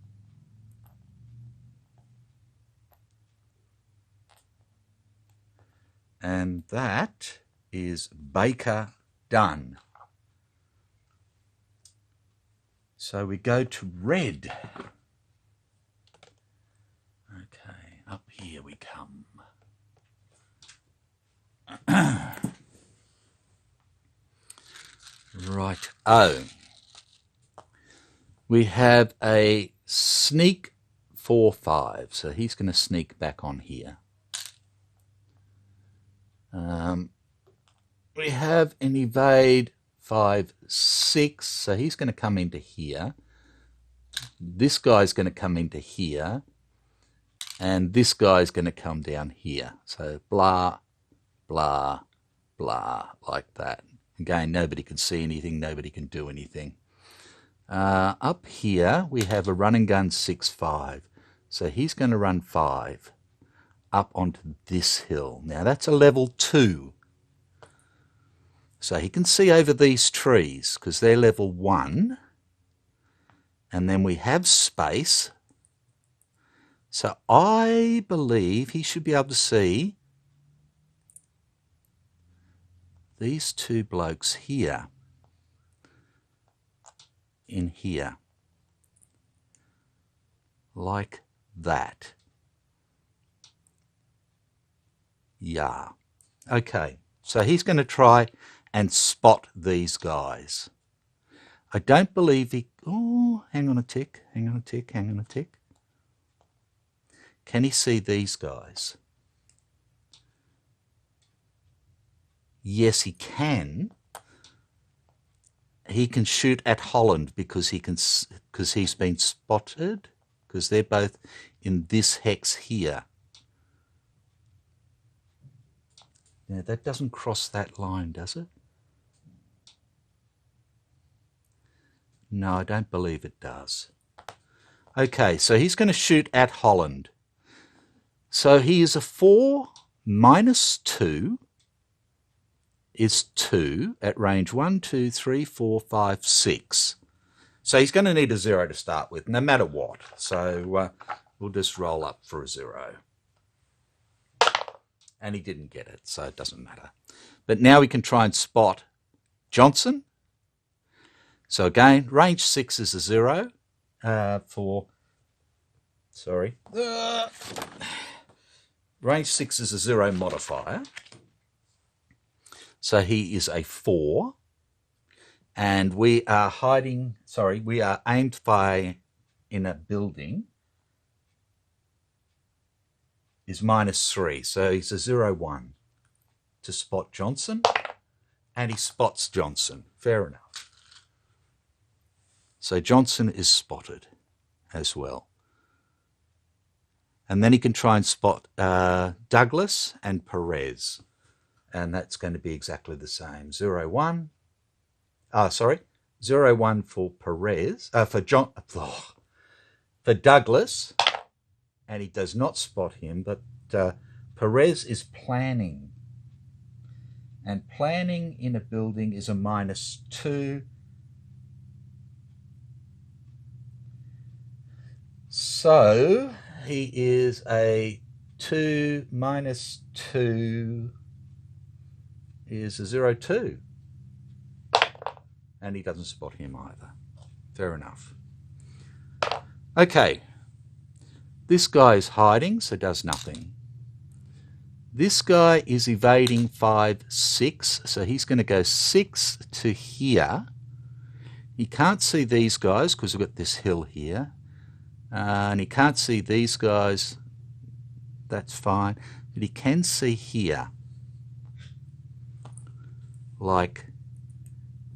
And that is Baker done. So we go to red. Okay, up here we come. Right. Oh. We have a sneak 4-5. So he's going to sneak back on here. We have an evade 5-6. So he's going to come into here. This guy's going to come into here. And this guy's going to come down here. So blah, blah, blah, like that. Again, nobody can see anything, nobody can do anything. Up here, we have a run and gun 6-5. So he's going to run 5 up onto this hill. Now, that's a level 2. So he can see over these trees because they're level 1. And then we have space. So I believe he should be able to see these two blokes here, in here, like that. Yeah. Okay, so he's going to try and spot these guys. I don't believe he... Oh, hang on a tick, hang on a tick, hang on a tick. Can he see these guys? Yes, he can. He can shoot at Holland because he's been spotted, because they're both in this hex here. Now that doesn't cross that line, does it? No, I don't believe it does. Okay, so he's going to shoot at Holland. So he is a 4 minus 2 is 2 at range 1, 2, 3, 4, 5, 6. So he's going to need a 0 to start with, no matter what. So we'll just roll up for a 0. And he didn't get it, so it doesn't matter. But now we can try and spot Johnson. So again, range 6 is a 0 range 6 is a 0 modifier. So he is a 4. And we are we are aimed by in a building is -3. So he's a 0-1 to spot Johnson. And he spots Johnson. Fair enough. So Johnson is spotted as well. And then he can try and spot Douglas and Perez. And that's going to be exactly the same. 0-1. 0-1 for Perez. For Douglas. And he does not spot him, but Perez is planning. And planning in a building is a -2. So he is a 2 minus 2 is a 0-2. And he doesn't spot him either. Fair enough. Okay. This guy is hiding, so does nothing. This guy is evading 5-6, so he's going to go 6 to here. He can't see these guys because we've got this hill here. And he can't see these guys. That's fine. But he can see here. Like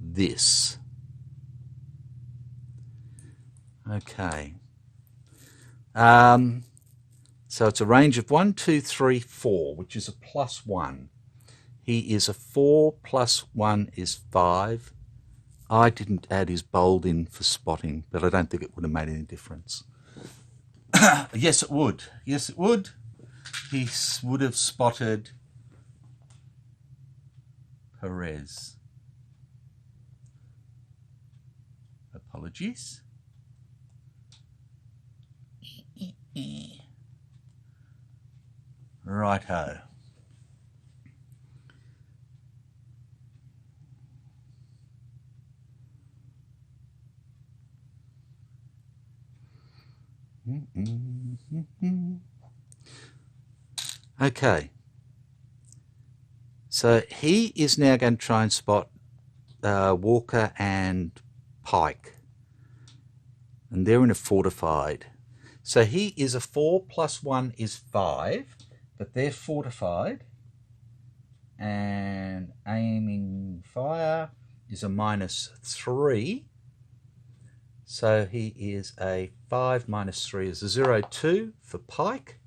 this. Okay. So it's a range of 1, 2, 3, 4, which is a +1. He is a 4 plus 1 is 5. I didn't add his bold in for spotting, but I don't think it would have made any difference. Yes, it would. Yes, it would. He would have spotted Perez. Apologies. Righto. Okay. So he is now going to try and spot Walker and Pike. And they're in a fortified. So he is a 4 plus 1 is 5, but they're fortified. And aiming fire is a -3. So he is a 5 -3 is a 0-2 for Pike.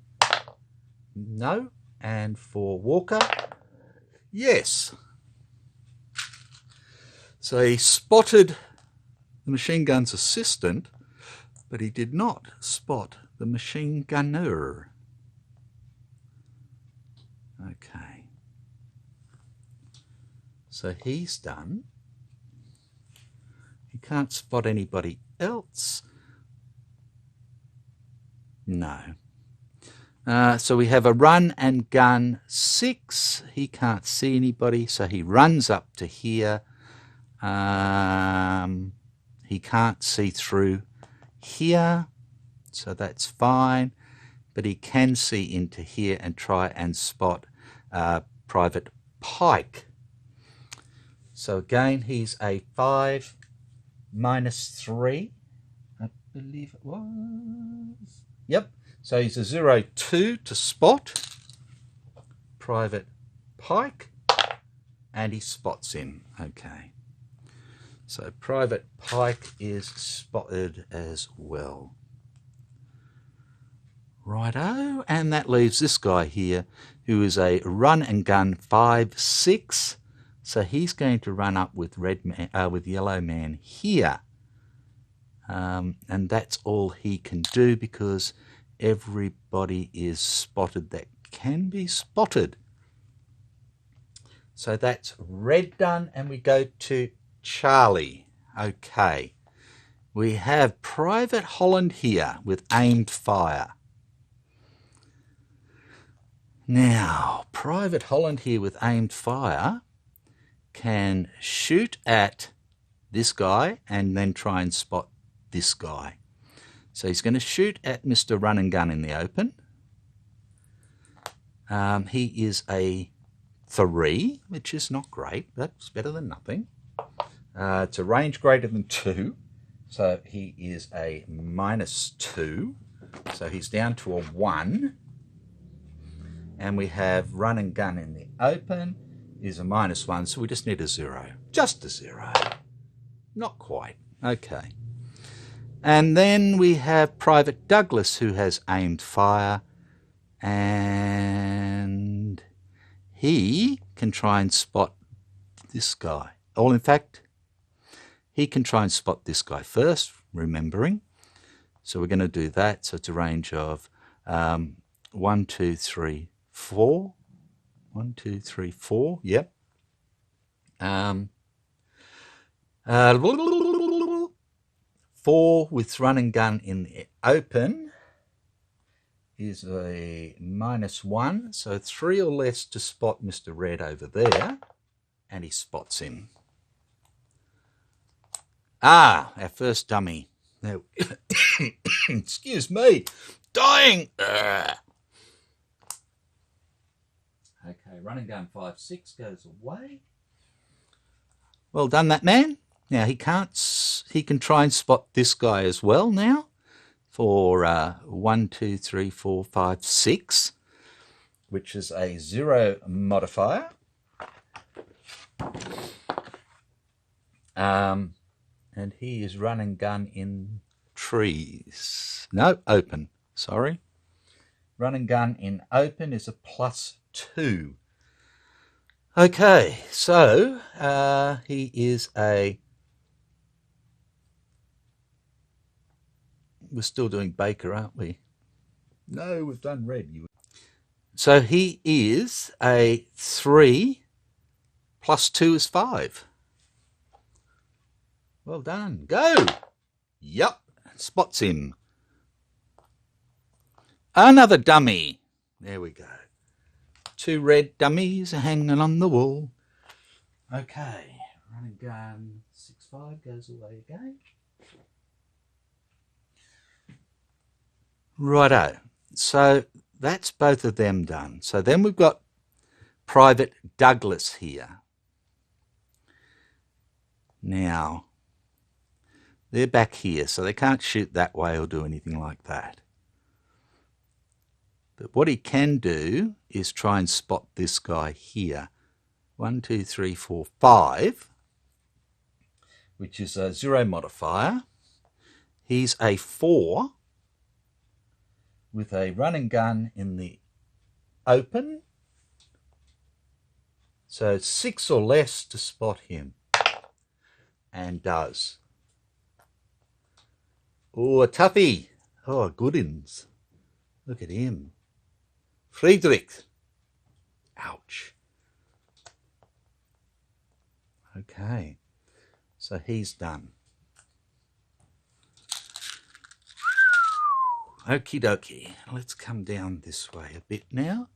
No. And for Walker, yes. So he spotted the machine gun's assistant, but he did not spot the machine gunner. Okay. So he's done. He can't spot anybody else. No. So we have a run and gun 6. He can't see anybody, so he runs up to here. He can't see through here, so that's fine. But he can see into here and try and spot Private Pike. So again, he's a 5 -3, I believe it was. Yep. So he's a 0-2 to spot Private Pike, and he spots him. Okay. So Private Pike is spotted as well. Righto, and that leaves this guy here, who is a run and gun 5-6. So he's going to run up with with Yellow Man here, and that's all he can do because everybody is spotted that can be spotted. So that's red done, and we go to Charlie. Okay, we have Private Holland here with aimed fire. Now, Private Holland here with aimed fire can shoot at this guy and then try and spot this guy. So he's going to shoot at Mr. Run and Gun in the open. He is a 3, which is not great. That's better than nothing. It's a range greater than 2. So he is a -2. So he's down to a 1. And we have Run and Gun in the open is a -1. So we just need a 0. Just a 0. Not quite. Okay. And then we have Private Douglas, who has aimed fire, and he can try and spot this guy. Or in fact, he can try and spot this guy first, remembering. So we're going to do that. So it's a range of 1, 2, 3, 4. 1, 2, 3, 4. Yep. 4 with Run and Gun in the open is a -1. So 3 or less to spot Mr. Red over there. And he spots him. Ah, our first dummy. Now, excuse me, dying. Okay, Run and Gun 5-6 goes away. Well done, that man. Now he can try and spot this guy as well now for 1, 2, 3, 4, 5, 6, which is a 0 modifier. And he is Run and Gun in trees. No, open. Sorry. Run and Gun in open is a +2. Okay, so he is a... We're still doing Baker, aren't we? No, we've done red. So he is a 3 +2 is 5. Well done. Go! Yup, spots him. Another dummy. There we go. 2 red dummies hanging on the wall. Okay, Run and Gun 6-5 goes away again. Righto. So that's both of them done. So then we've got Private Douglas here. Now, they're back here, so they can't shoot that way or do anything like that. But what he can do is try and spot this guy here. 1, 2, 3, 4, 5, which is a 0 modifier. He's a 4 with a run and gun in the open. So 6 or less to spot him. And does. Oh, a toughie. Oh, goodins. Look at him. Friedrich. Ouch. Okay. So he's done. Okie dokie. Let's come down this way a bit now.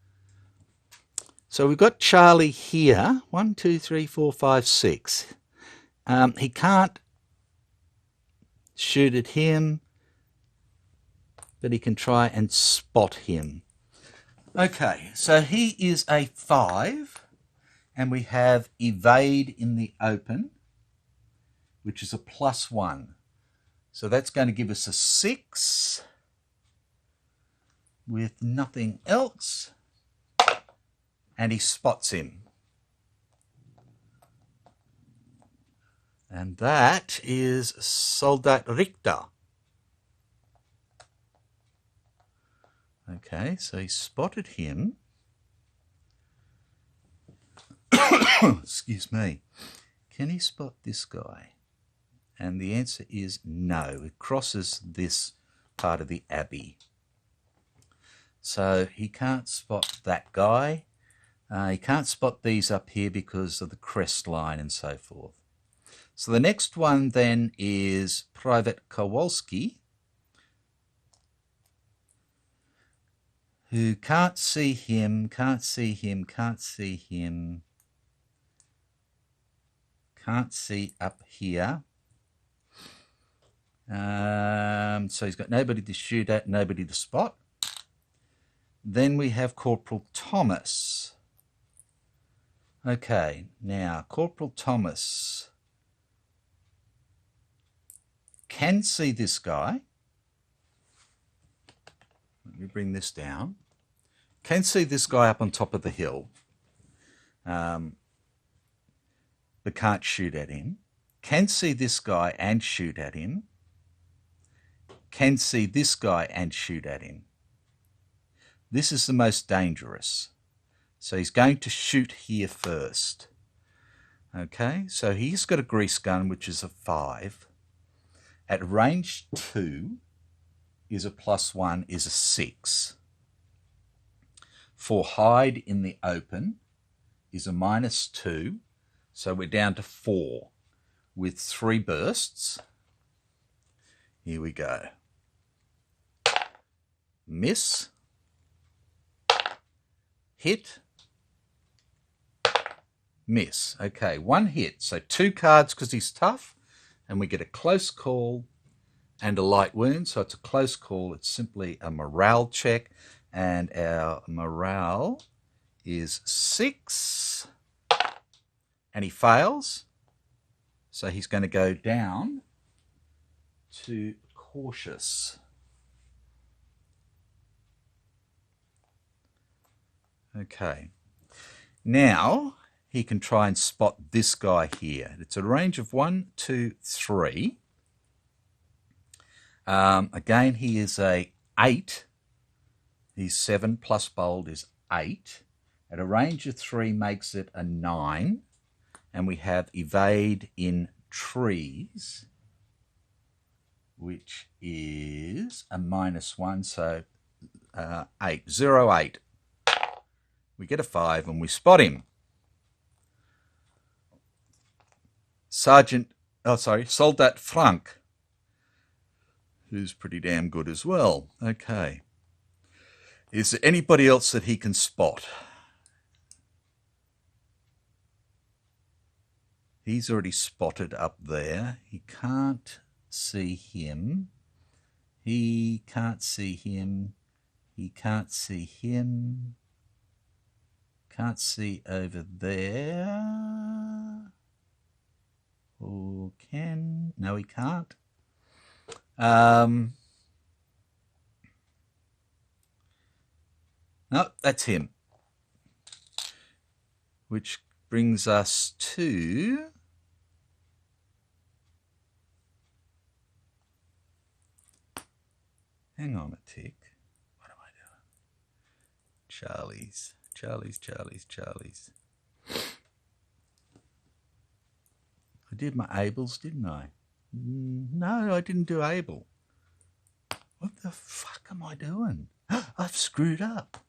So we've got Charlie here. 1, 2, 3, 4, 5, 6. He can't shoot at him, but he can try and spot him. Okay, so he is a 5, and we have evade in the open, which is a +1. So that's going to give us a 6 with nothing else, and he spots him. And that is Soldat Richter. Okay, so he spotted him. Excuse me. Can he spot this guy? And the answer is no. It crosses this part of the abbey. So he can't spot that guy. He can't spot these up here because of the crest line and so forth. So the next one then is Private Kowalski, who can't see him, can't see him, can't see him, can't see up here. So he's got nobody to shoot at, nobody to spot. Then we have Corporal Thomas. Okay, now Corporal Thomas can see this guy. Let me bring this down. Can see this guy up on top of the hill, but can't shoot at him. Can see this guy and shoot at him. Can see this guy and shoot at him. This is the most dangerous. So he's going to shoot here first. Okay, so he's got a grease gun, which is a 5. At range 2 is a +1, is a 6. For hide in the open is a -2. So we're down to 4 with 3 bursts. Here we go. Miss. Hit. Miss. Okay, 1 hit. So 2 cards because he's tough. And we get a close call and a light wound. So it's a close call. It's simply a morale check. And our morale is 6. And he fails. So he's going to go down to cautious. Okay. Now he can try and spot this guy here. It's a range of 1, 2, 3. Again, he is a 8. He's 7 plus bold is 8. At a range of 3 makes it a 9. And we have evade in trees, which is a -1, so 8, 0, 8. We get a 5 and we spot him. Soldat Frank, who's pretty damn good as well. Okay. Is there anybody else that he can spot? He's already spotted up there. He can't see him. He can't see him. He can't see him. Can't see over there. Or can? No, he can't. No, that's him. Which brings us to... Hang on a tick. What am I doing? Charlie's. I did my Abel's, didn't I? No, I didn't do Abel. What the fuck am I doing? I've screwed up.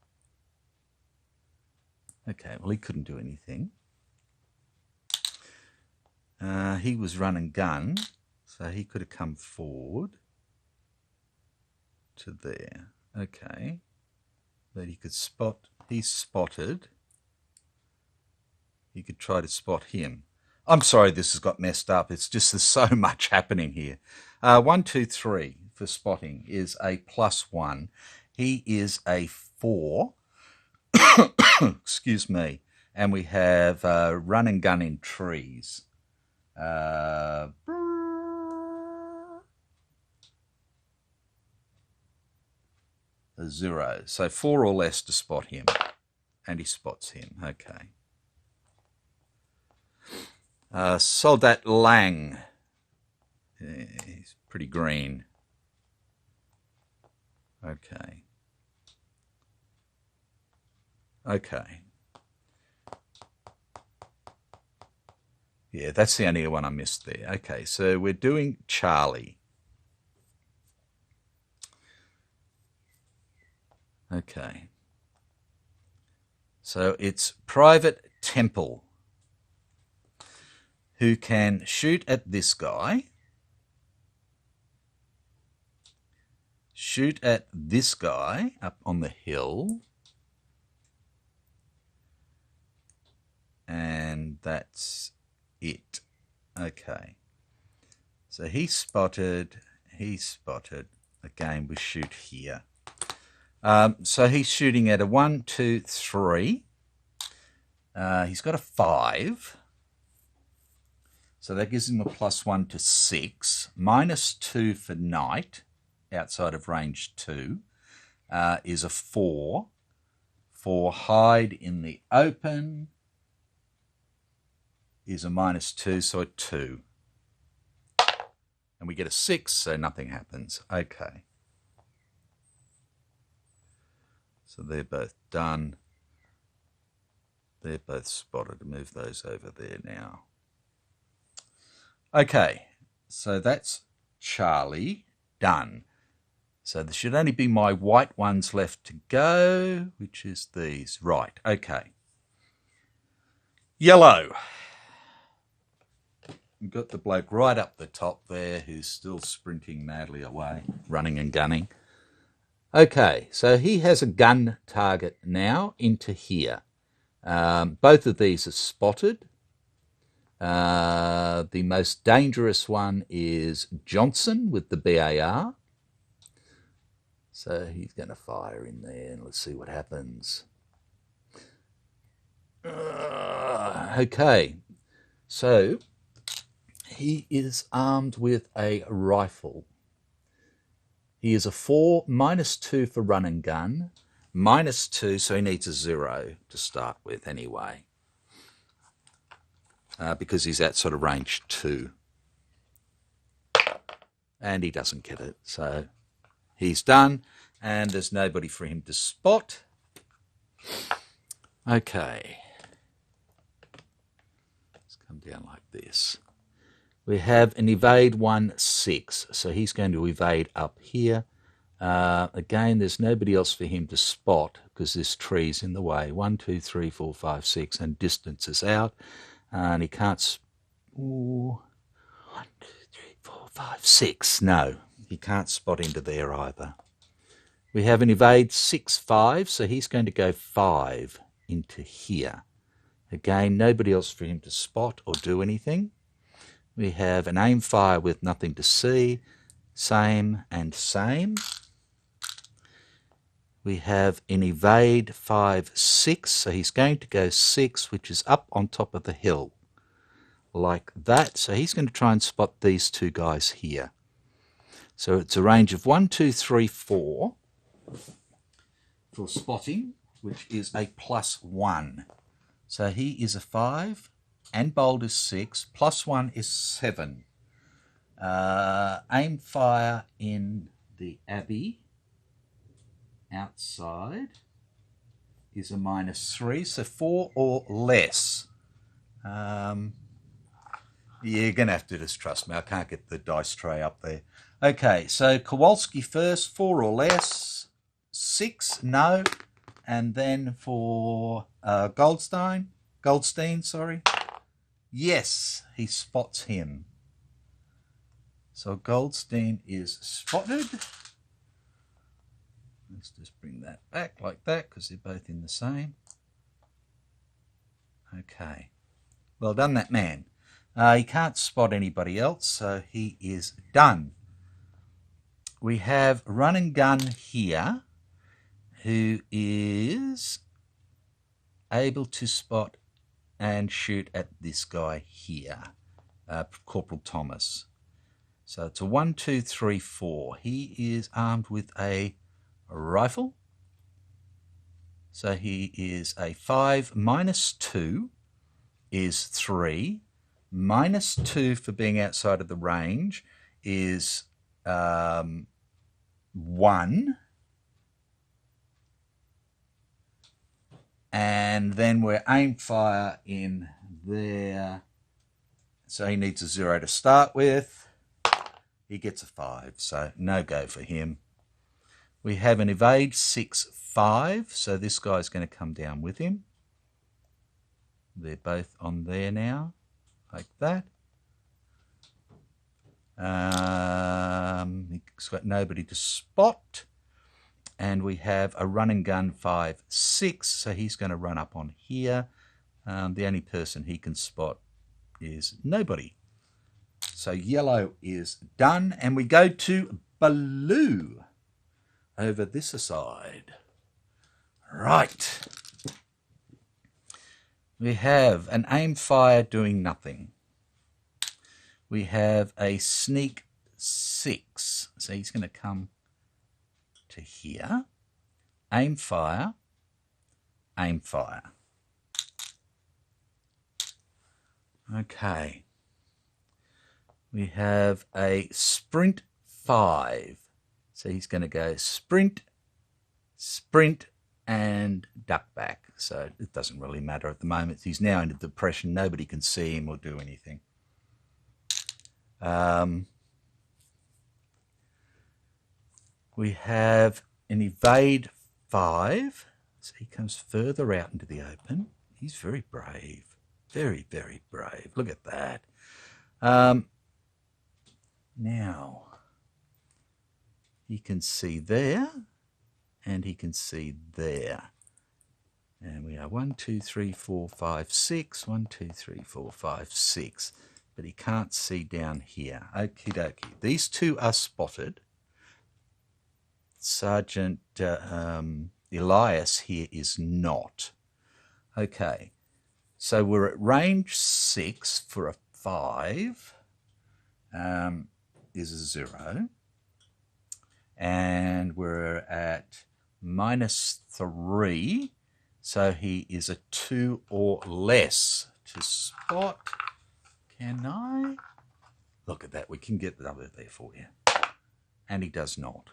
Okay, well, he couldn't do anything. He was run and gun, so he could have come forward to there. Okay. That he could spot. He's spotted. He could try to spot him. I'm sorry this has got messed up. It's just there's so much happening here. 1, 2, 3 for spotting is a +1. He is a 4. Excuse me. And we have run and gun in trees. A 0. So 4 or less to spot him. And he spots him. Okay. Soldat Lang. He's pretty green. Okay. Okay. Yeah, that's the only one I missed there. Okay, so we're doing Charlie. Okay. So it's Private Temple, who can shoot at this guy, shoot at this guy up on the hill, and that's it. Okay. So he spotted. Again, we shoot here. So he's shooting at a 1, 2, 3. He's got a 5. So that gives him a +1 to 6. -2 for night, outside of range 2, is a 4. For hide in the open is a -2, so a 2. And we get a 6, so nothing happens. Okay. So they're both done. They're both spotted. Move those over there now. Okay, so that's Charlie done. So there should only be my white ones left to go, which is these. Right, okay. Yellow. We've got the bloke right up the top there who's still sprinting madly away, running and gunning. Okay, so he has a gun target now into here. Both of these are spotted. The most dangerous one is Johnson with the BAR. So he's going to fire in there and let's see what happens. Okay, so he is armed with a rifle. He is a 4, -2 for run and gun, -2, so he needs a 0 to start with anyway. Because he's at sort of range 2. And he doesn't get it, so he's done, and there's nobody for him to spot. Okay. Let's come down like this. We have an evade 1, 6, so he's going to evade up here. Again, there's nobody else for him to spot because this tree's in the way. 1, 2, 3, 4, 5, 6, and distance is out. And he can't... 1, 2, 3, 4, 5, 6. No, he can't spot into there either. We have an evade 6, 5, so he's going to go 5 into here. Again, nobody else for him to spot or do anything. We have an aim fire with nothing to see, same and same. We have an evade 5, 6, so he's going to go 6, which is up on top of the hill, like that. So he's going to try and spot these two guys here. So it's a range of 1, 2, 3, 4 for spotting, which is a +1. So he is a 5, and bold is 6, +1 is 7. Aim fire in the Abbey outside is a -3, so 4 or less. You're going to have to just trust me. I can't get the dice tray up there. Okay, so Kowalski first, 4 or less, 6, no. And then for Goldstein, sorry. Yes, he spots him. So Goldstein is spotted. Let's just bring that back like that because they're both in the same. Okay. Well done, that man. He can't spot anybody else, so he is done. We have Run and Gun here, who is able to spot and shoot at this guy here, Corporal Thomas. So it's a 1, 2, 3, 4. He is armed with a rifle. So he is a 5 -2 is 3. -2 for being outside of the range is 1. And then we're aim fire in there. So he needs a 0 to start with. He gets a 5, so no go for him. We have an evade 6, 5, so this guy's going to come down with him. They're both on there now, like that. He's got nobody to spot. And we have a Run and Gun 5, 6, so he's going to run up on here. The only person he can spot is nobody. So yellow is done, and we go to blue over this side. Right. We have an aim fire doing nothing. We have a sneak 6, so he's going to come to here. Aim fire, aim fire. Okay. We have a sprint 5. So he's going to go sprint, sprint, and duck back. So it doesn't really matter at the moment. He's now in a depression. Nobody can see him or do anything. We have an evade 5. So he comes further out into the open. He's very brave. Very, very brave. Look at that. Now, he can see there, and he can see there. And we are 1, 2, 3, 4, 5, 6. 1, 2, 3, 4, 5, 6. But he can't see down here. Okie dokie. These two are spotted. Sergeant Elias here is not. Okay. So we're at range 6 for a 5. Is a 0. And we're at -3. So he is a 2 or less to spot. Can I? Look at that. We can get the other there for you. And he does not.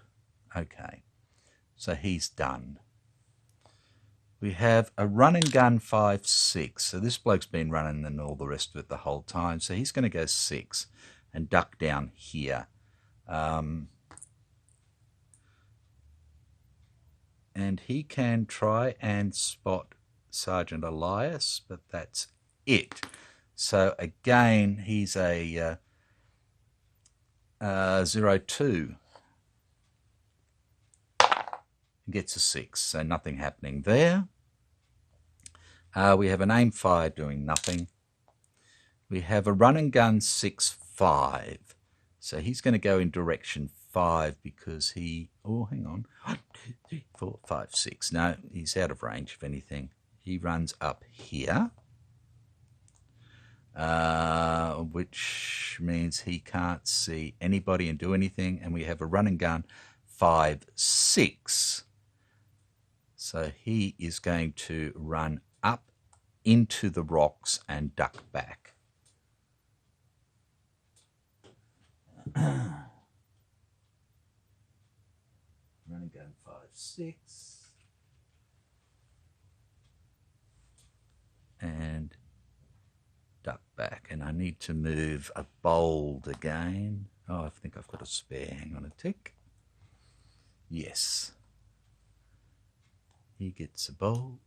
Okay. So he's done. We have a Run and Gun 5, 6. So this bloke's been running and all the rest of it the whole time. So he's going to go 6 and duck down here. And he can try and spot Sergeant Elias, but that's it. So again, he's a 0-2. Gets a 6, so nothing happening there. We have an aim fire doing nothing. We have a Run and Gun 6, 5. So he's going to go in direction 5 because he... Oh, hang on. 1, 2, 3, 4, 5, 6. No, he's out of range, if anything. He runs up here, which means he can't see anybody and do anything. And we have a run and gun 5, 6. So he is going to run up into the rocks and duck back. Run and gun 5, 6. And duck back. And I need to move a bold again. Oh, I think I've got a spare. Hang on a tick. Yes. He gets a bold.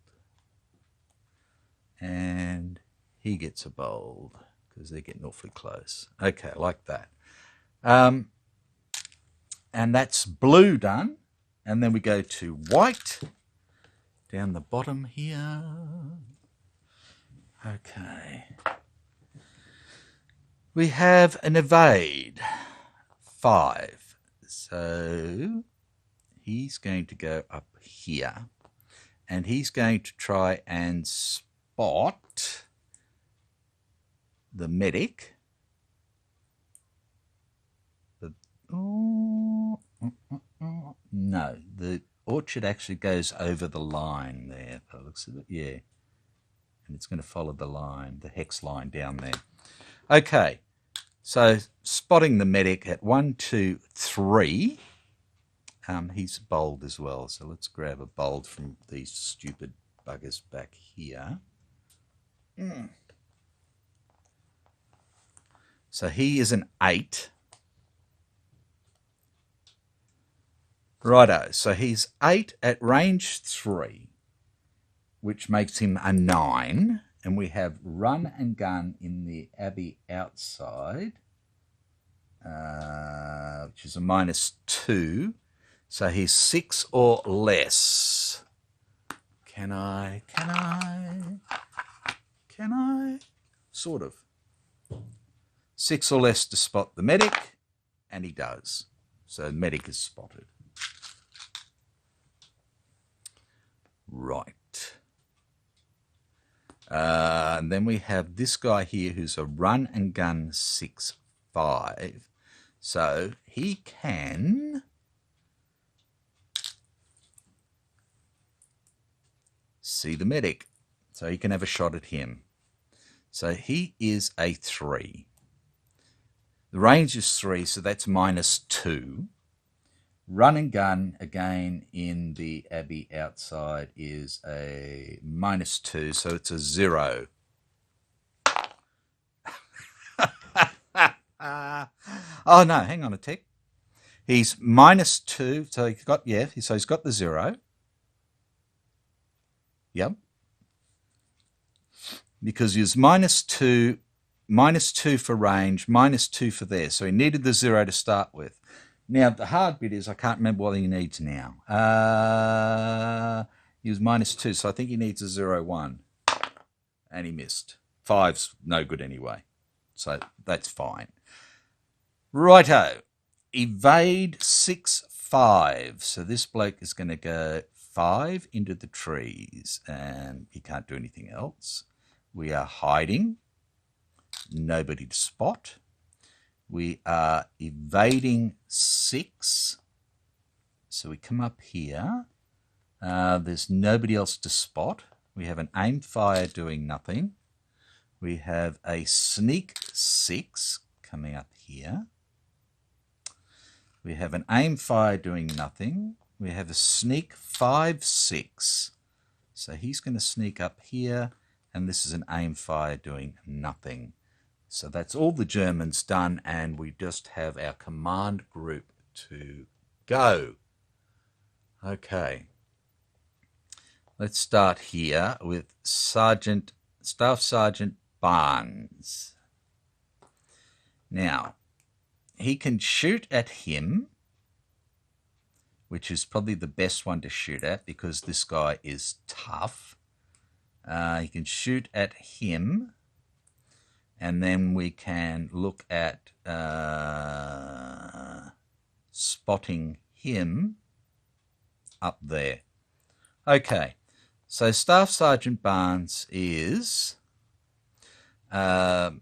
And he gets a bold because they're getting awfully close. Okay, like that. And that's blue done. And then we go to white down the bottom here. Okay. We have an evade 5. So he's going to go up here. And he's going to try and spot the medic. No, the orchard actually goes over the line there. By the looks of it, yeah. And it's going to follow the line, the hex line down there. Okay, so spotting the medic at 1, 2, 3. He's bold as well, so let's grab a bold from these stupid buggers back here. So he is an 8. Righto, so he's 8 at range 3, which makes him a 9. And we have run and gun in the Abbey outside, which is a -2. So he's 6 or less. Can I? Sort of. 6 or less to spot the medic, and he does. So medic is spotted. Right. And then we have this guy here who's a run and gun 6, 5. So he can see the medic. So he can have a shot at him. So he is a 3. The range is 3, so that's -2. Run and gun, again, in the Abbey outside is a -2, so it's a 0. Oh, no, hang on a tick. He's -2, so he's got, yeah, so he's got the 0. Yep. Because he was -2 for range, -2 for there. So he needed the 0 to start with. Now, the hard bit is I can't remember what he needs now. He was -2, so I think he needs a 0, 1. And he missed. 5's no good anyway. So that's fine. Righto. Evade 6, 5. So this bloke is going to go 5 into the trees. And he can't do anything else. We are hiding. Nobody to spot. We are evading 6. So we come up here. There's nobody else to spot. We have an aim fire doing nothing. We have a sneak 6 coming up here. We have an aim fire doing nothing. We have a sneak 5, 6. So he's going to sneak up here. And this is an aim fire doing nothing. So that's all the Germans done, and we just have our command group to go. Okay. Let's start here with Staff Sergeant Barnes. Now, he can shoot at him, which is probably the best one to shoot at because this guy is tough. He can shoot at him. And then we can look at spotting him up there. Okay, so Staff Sergeant Barnes is aim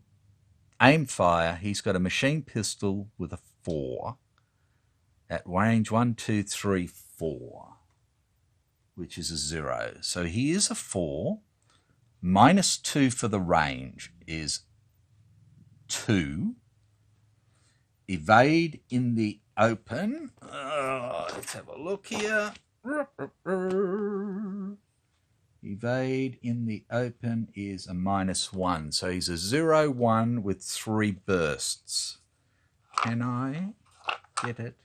fire. He's got a machine pistol with a 4 at range 1, 2, 3, 4, which is a 0. So he is a 4. Minus 2 for the range is 2. Evade in the open. Let's have a look here. Evade in the open is a minus 1. So he's a 0, 1 with 3 bursts. Can I get it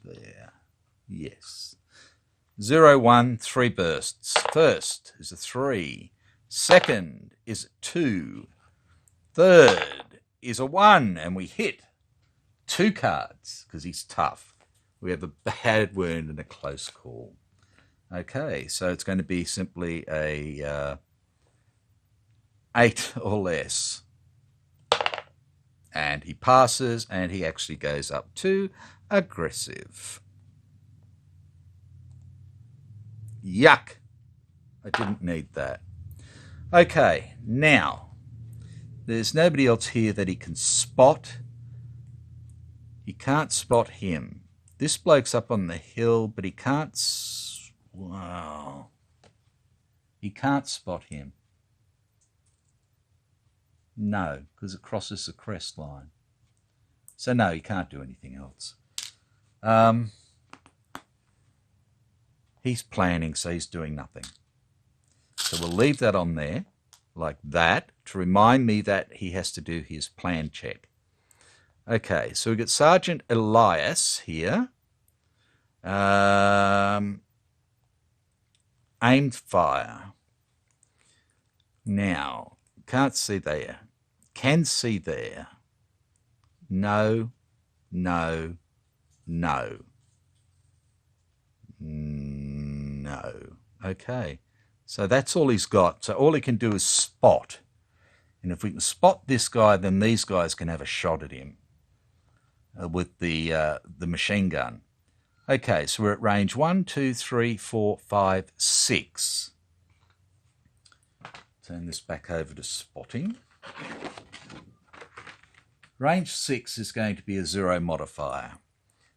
there? Yes. 0, 1, 3 bursts. First is a 3. Second is a 2. Third is a 1. And we hit 2 cards because he's tough. We have a bad wound and a close call. Okay, so it's going to be simply a 8 or less. And he passes, and he actually goes up to aggressive. Yuck. I didn't need that. Okay, now, there's nobody else here that he can spot. He can't spot him. This bloke's up on the hill, but he can't... Wow. He can't spot him. No, because it crosses the crest line. So no, he can't do anything else. He's planning, so he's doing nothing. So we'll leave that on there, like that, to remind me that he has to do his plan check. Okay, so we've got Sergeant Elias here. Aimed fire. Now, can't see there. Can see there. No, no, no. No. Okay. So that's all he's got. So all he can do is spot. And if we can spot this guy, then these guys can have a shot at him with the machine gun. Okay, so we're at range 1, 2, 3, 4, 5, 6. Turn this back over to spotting. Range 6 is going to be a 0 modifier.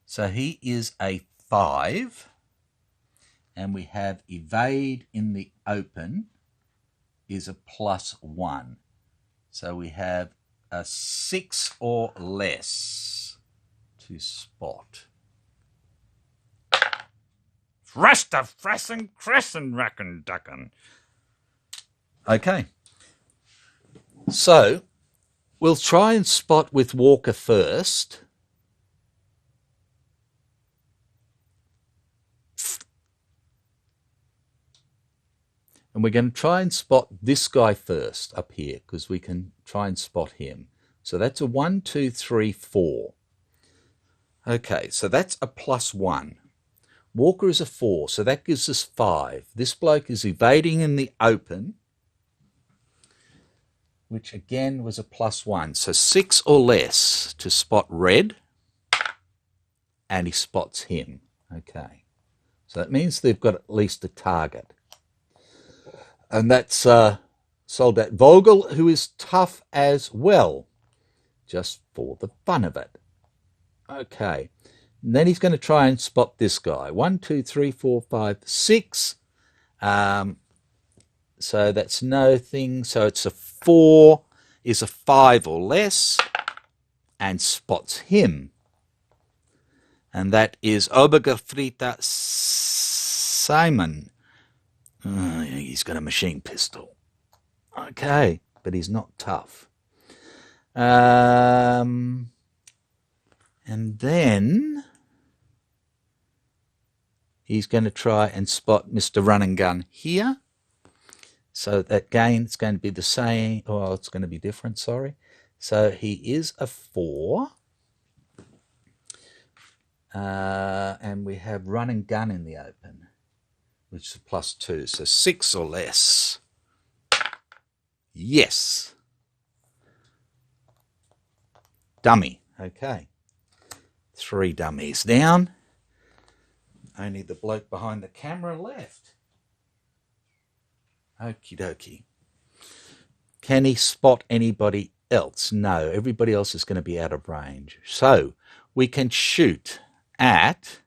So he is a 5. And we have evade in the open is a +1. So we have a 6 or less to spot. Rasta fressen cressen racken ducken. Okay. So we'll try and spot with Walker first. And we're going to try and spot this guy first up here because we can try and spot him. So that's a 1, 2, 3, 4. Okay, so that's a +1. Walker is a 4, so that gives us 5. This bloke is evading in the open, which again was a +1. So 6 or less to spot red, and he spots him. Okay, so that means they've got at least a target. And that's Soldat Vogel, who is tough as well, just for the fun of it. Okay. And then he's going to try and spot this guy. 1, 2, 3, 4, 5, 6. So that's no thing. So it's a 4, is a 5 or less, and spots him. And that is Obergefrita Simon. He's got a machine pistol. Okay, but he's not tough. And then he's going to try and spot Mr. Run and Gun here. So again, it's going to be the same. Oh, it's going to be different, sorry. So he is a 4. And we have Run and Gun in the open, which is a +2. So 6 or less. Yes. Dummy. Okay. 3 dummies down. Only the bloke behind the camera left. Okie dokie. Can he spot anybody else? No, everybody else is going to be out of range. So we can shoot at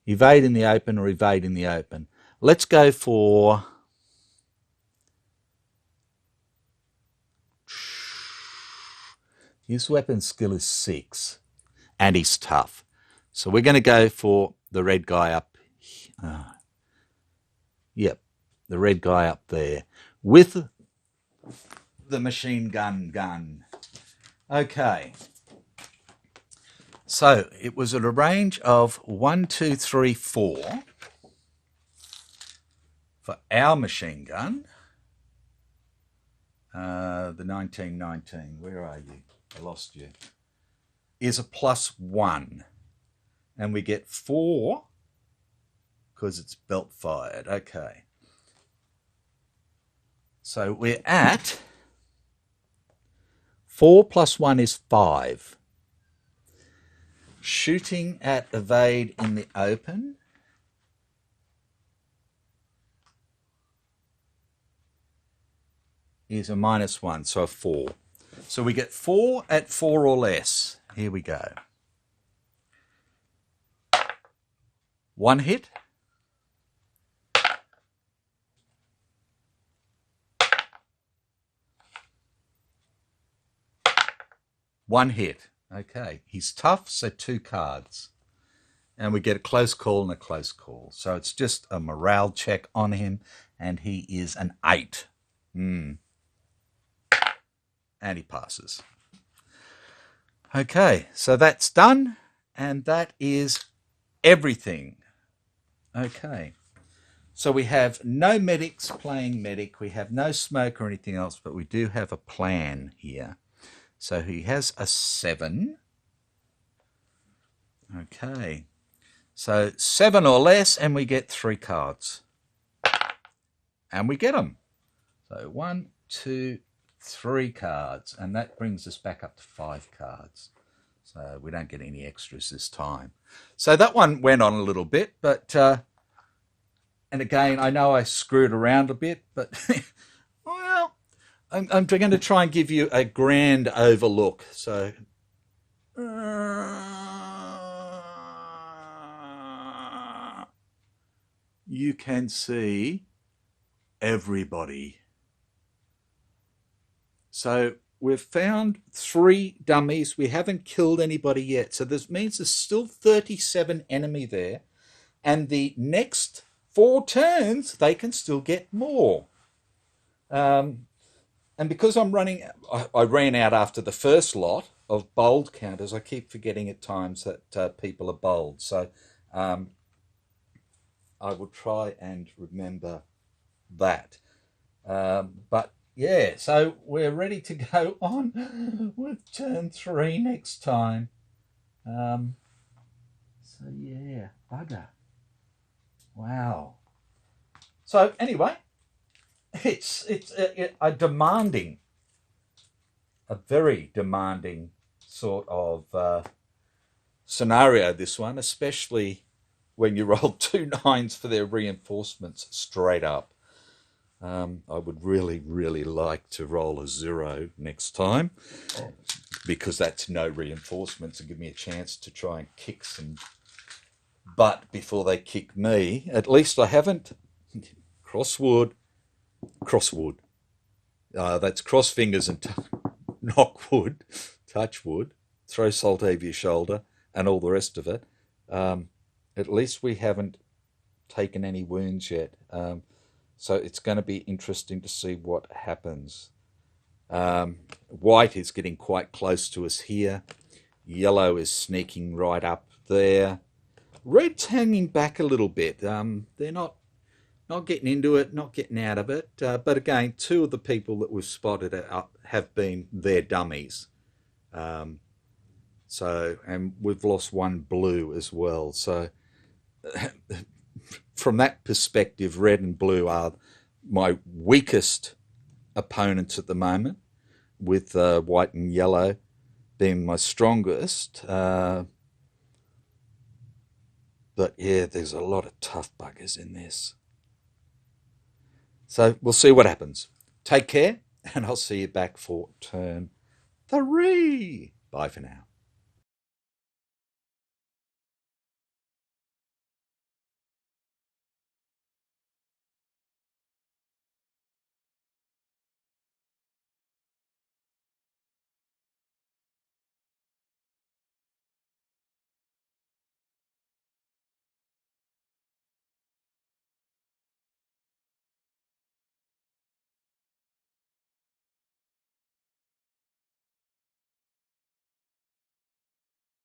evade in the open or evade in the open. Let's go for his weapon skill is 6 and he's tough. So we're going to go for the red guy up. Yep, the red guy up there with the machine gun. Okay. So it was at a range of 1, 2, 3, 4 for our machine gun. The 1919, where are you? I lost you. Is a +1. And we get 4 because it's belt fired. Okay. So we're at 4 + 1 is 5. Shooting at evade in the open is a -1, so a 4. So we get 4 at 4 or less. Here we go. 1 hit. 1 hit. Okay, he's tough, so 2 cards. And we get a close call and a close call. So it's just a morale check on him, and he is an 8. And he passes. Okay, so that's done, and that is everything. Okay, so we have no medics playing medic. We have no smoke or anything else, but we do have a plan here. So he has a 7. Okay. So 7 or less, and we get 3 cards. And we get them. So 1, 2, 3 cards. And that brings us back up to 5 cards. So we don't get any extras this time. So that one went on a little bit, but... and again, I know I screwed around a bit, but... well... I'm going to try and give you a grand overlook. So, you can see everybody. So we've found 3 dummies. We haven't killed anybody yet. So this means there's still 37 enemy there. And the next 4 turns, they can still get more. And because I'm running, I ran out after the first lot of bold counters. I keep forgetting at times that people are bold. So I will try and remember that. But yeah, so we're ready to go on with turn 3 next time. So yeah, bugger. Wow. So anyway. It's a demanding, a very demanding sort of scenario, this one, especially when you roll 2 9s for their reinforcements straight up. I would really, really like to roll a 0 next time, because that's no reinforcements and give me a chance to try and kick some butt before they kick me. At least I haven't. Crosswood. That's cross fingers and knock wood, touch wood, throw salt over your shoulder, and all the rest of it. At least we haven't taken any wounds yet. So it's going to be interesting to see what happens. White is getting quite close to us here. Yellow is sneaking right up there. Red's hanging back a little bit. They're not getting into it, not getting out of it. But again, 2 of the people that we've spotted have been their dummies. So, and we've lost 1 blue as well. So from that perspective, red and blue are my weakest opponents at the moment, with white and yellow been my strongest. But yeah, there's a lot of tough buggers in this. So we'll see what happens. Take care, and I'll see you back for turn 3. Bye for now.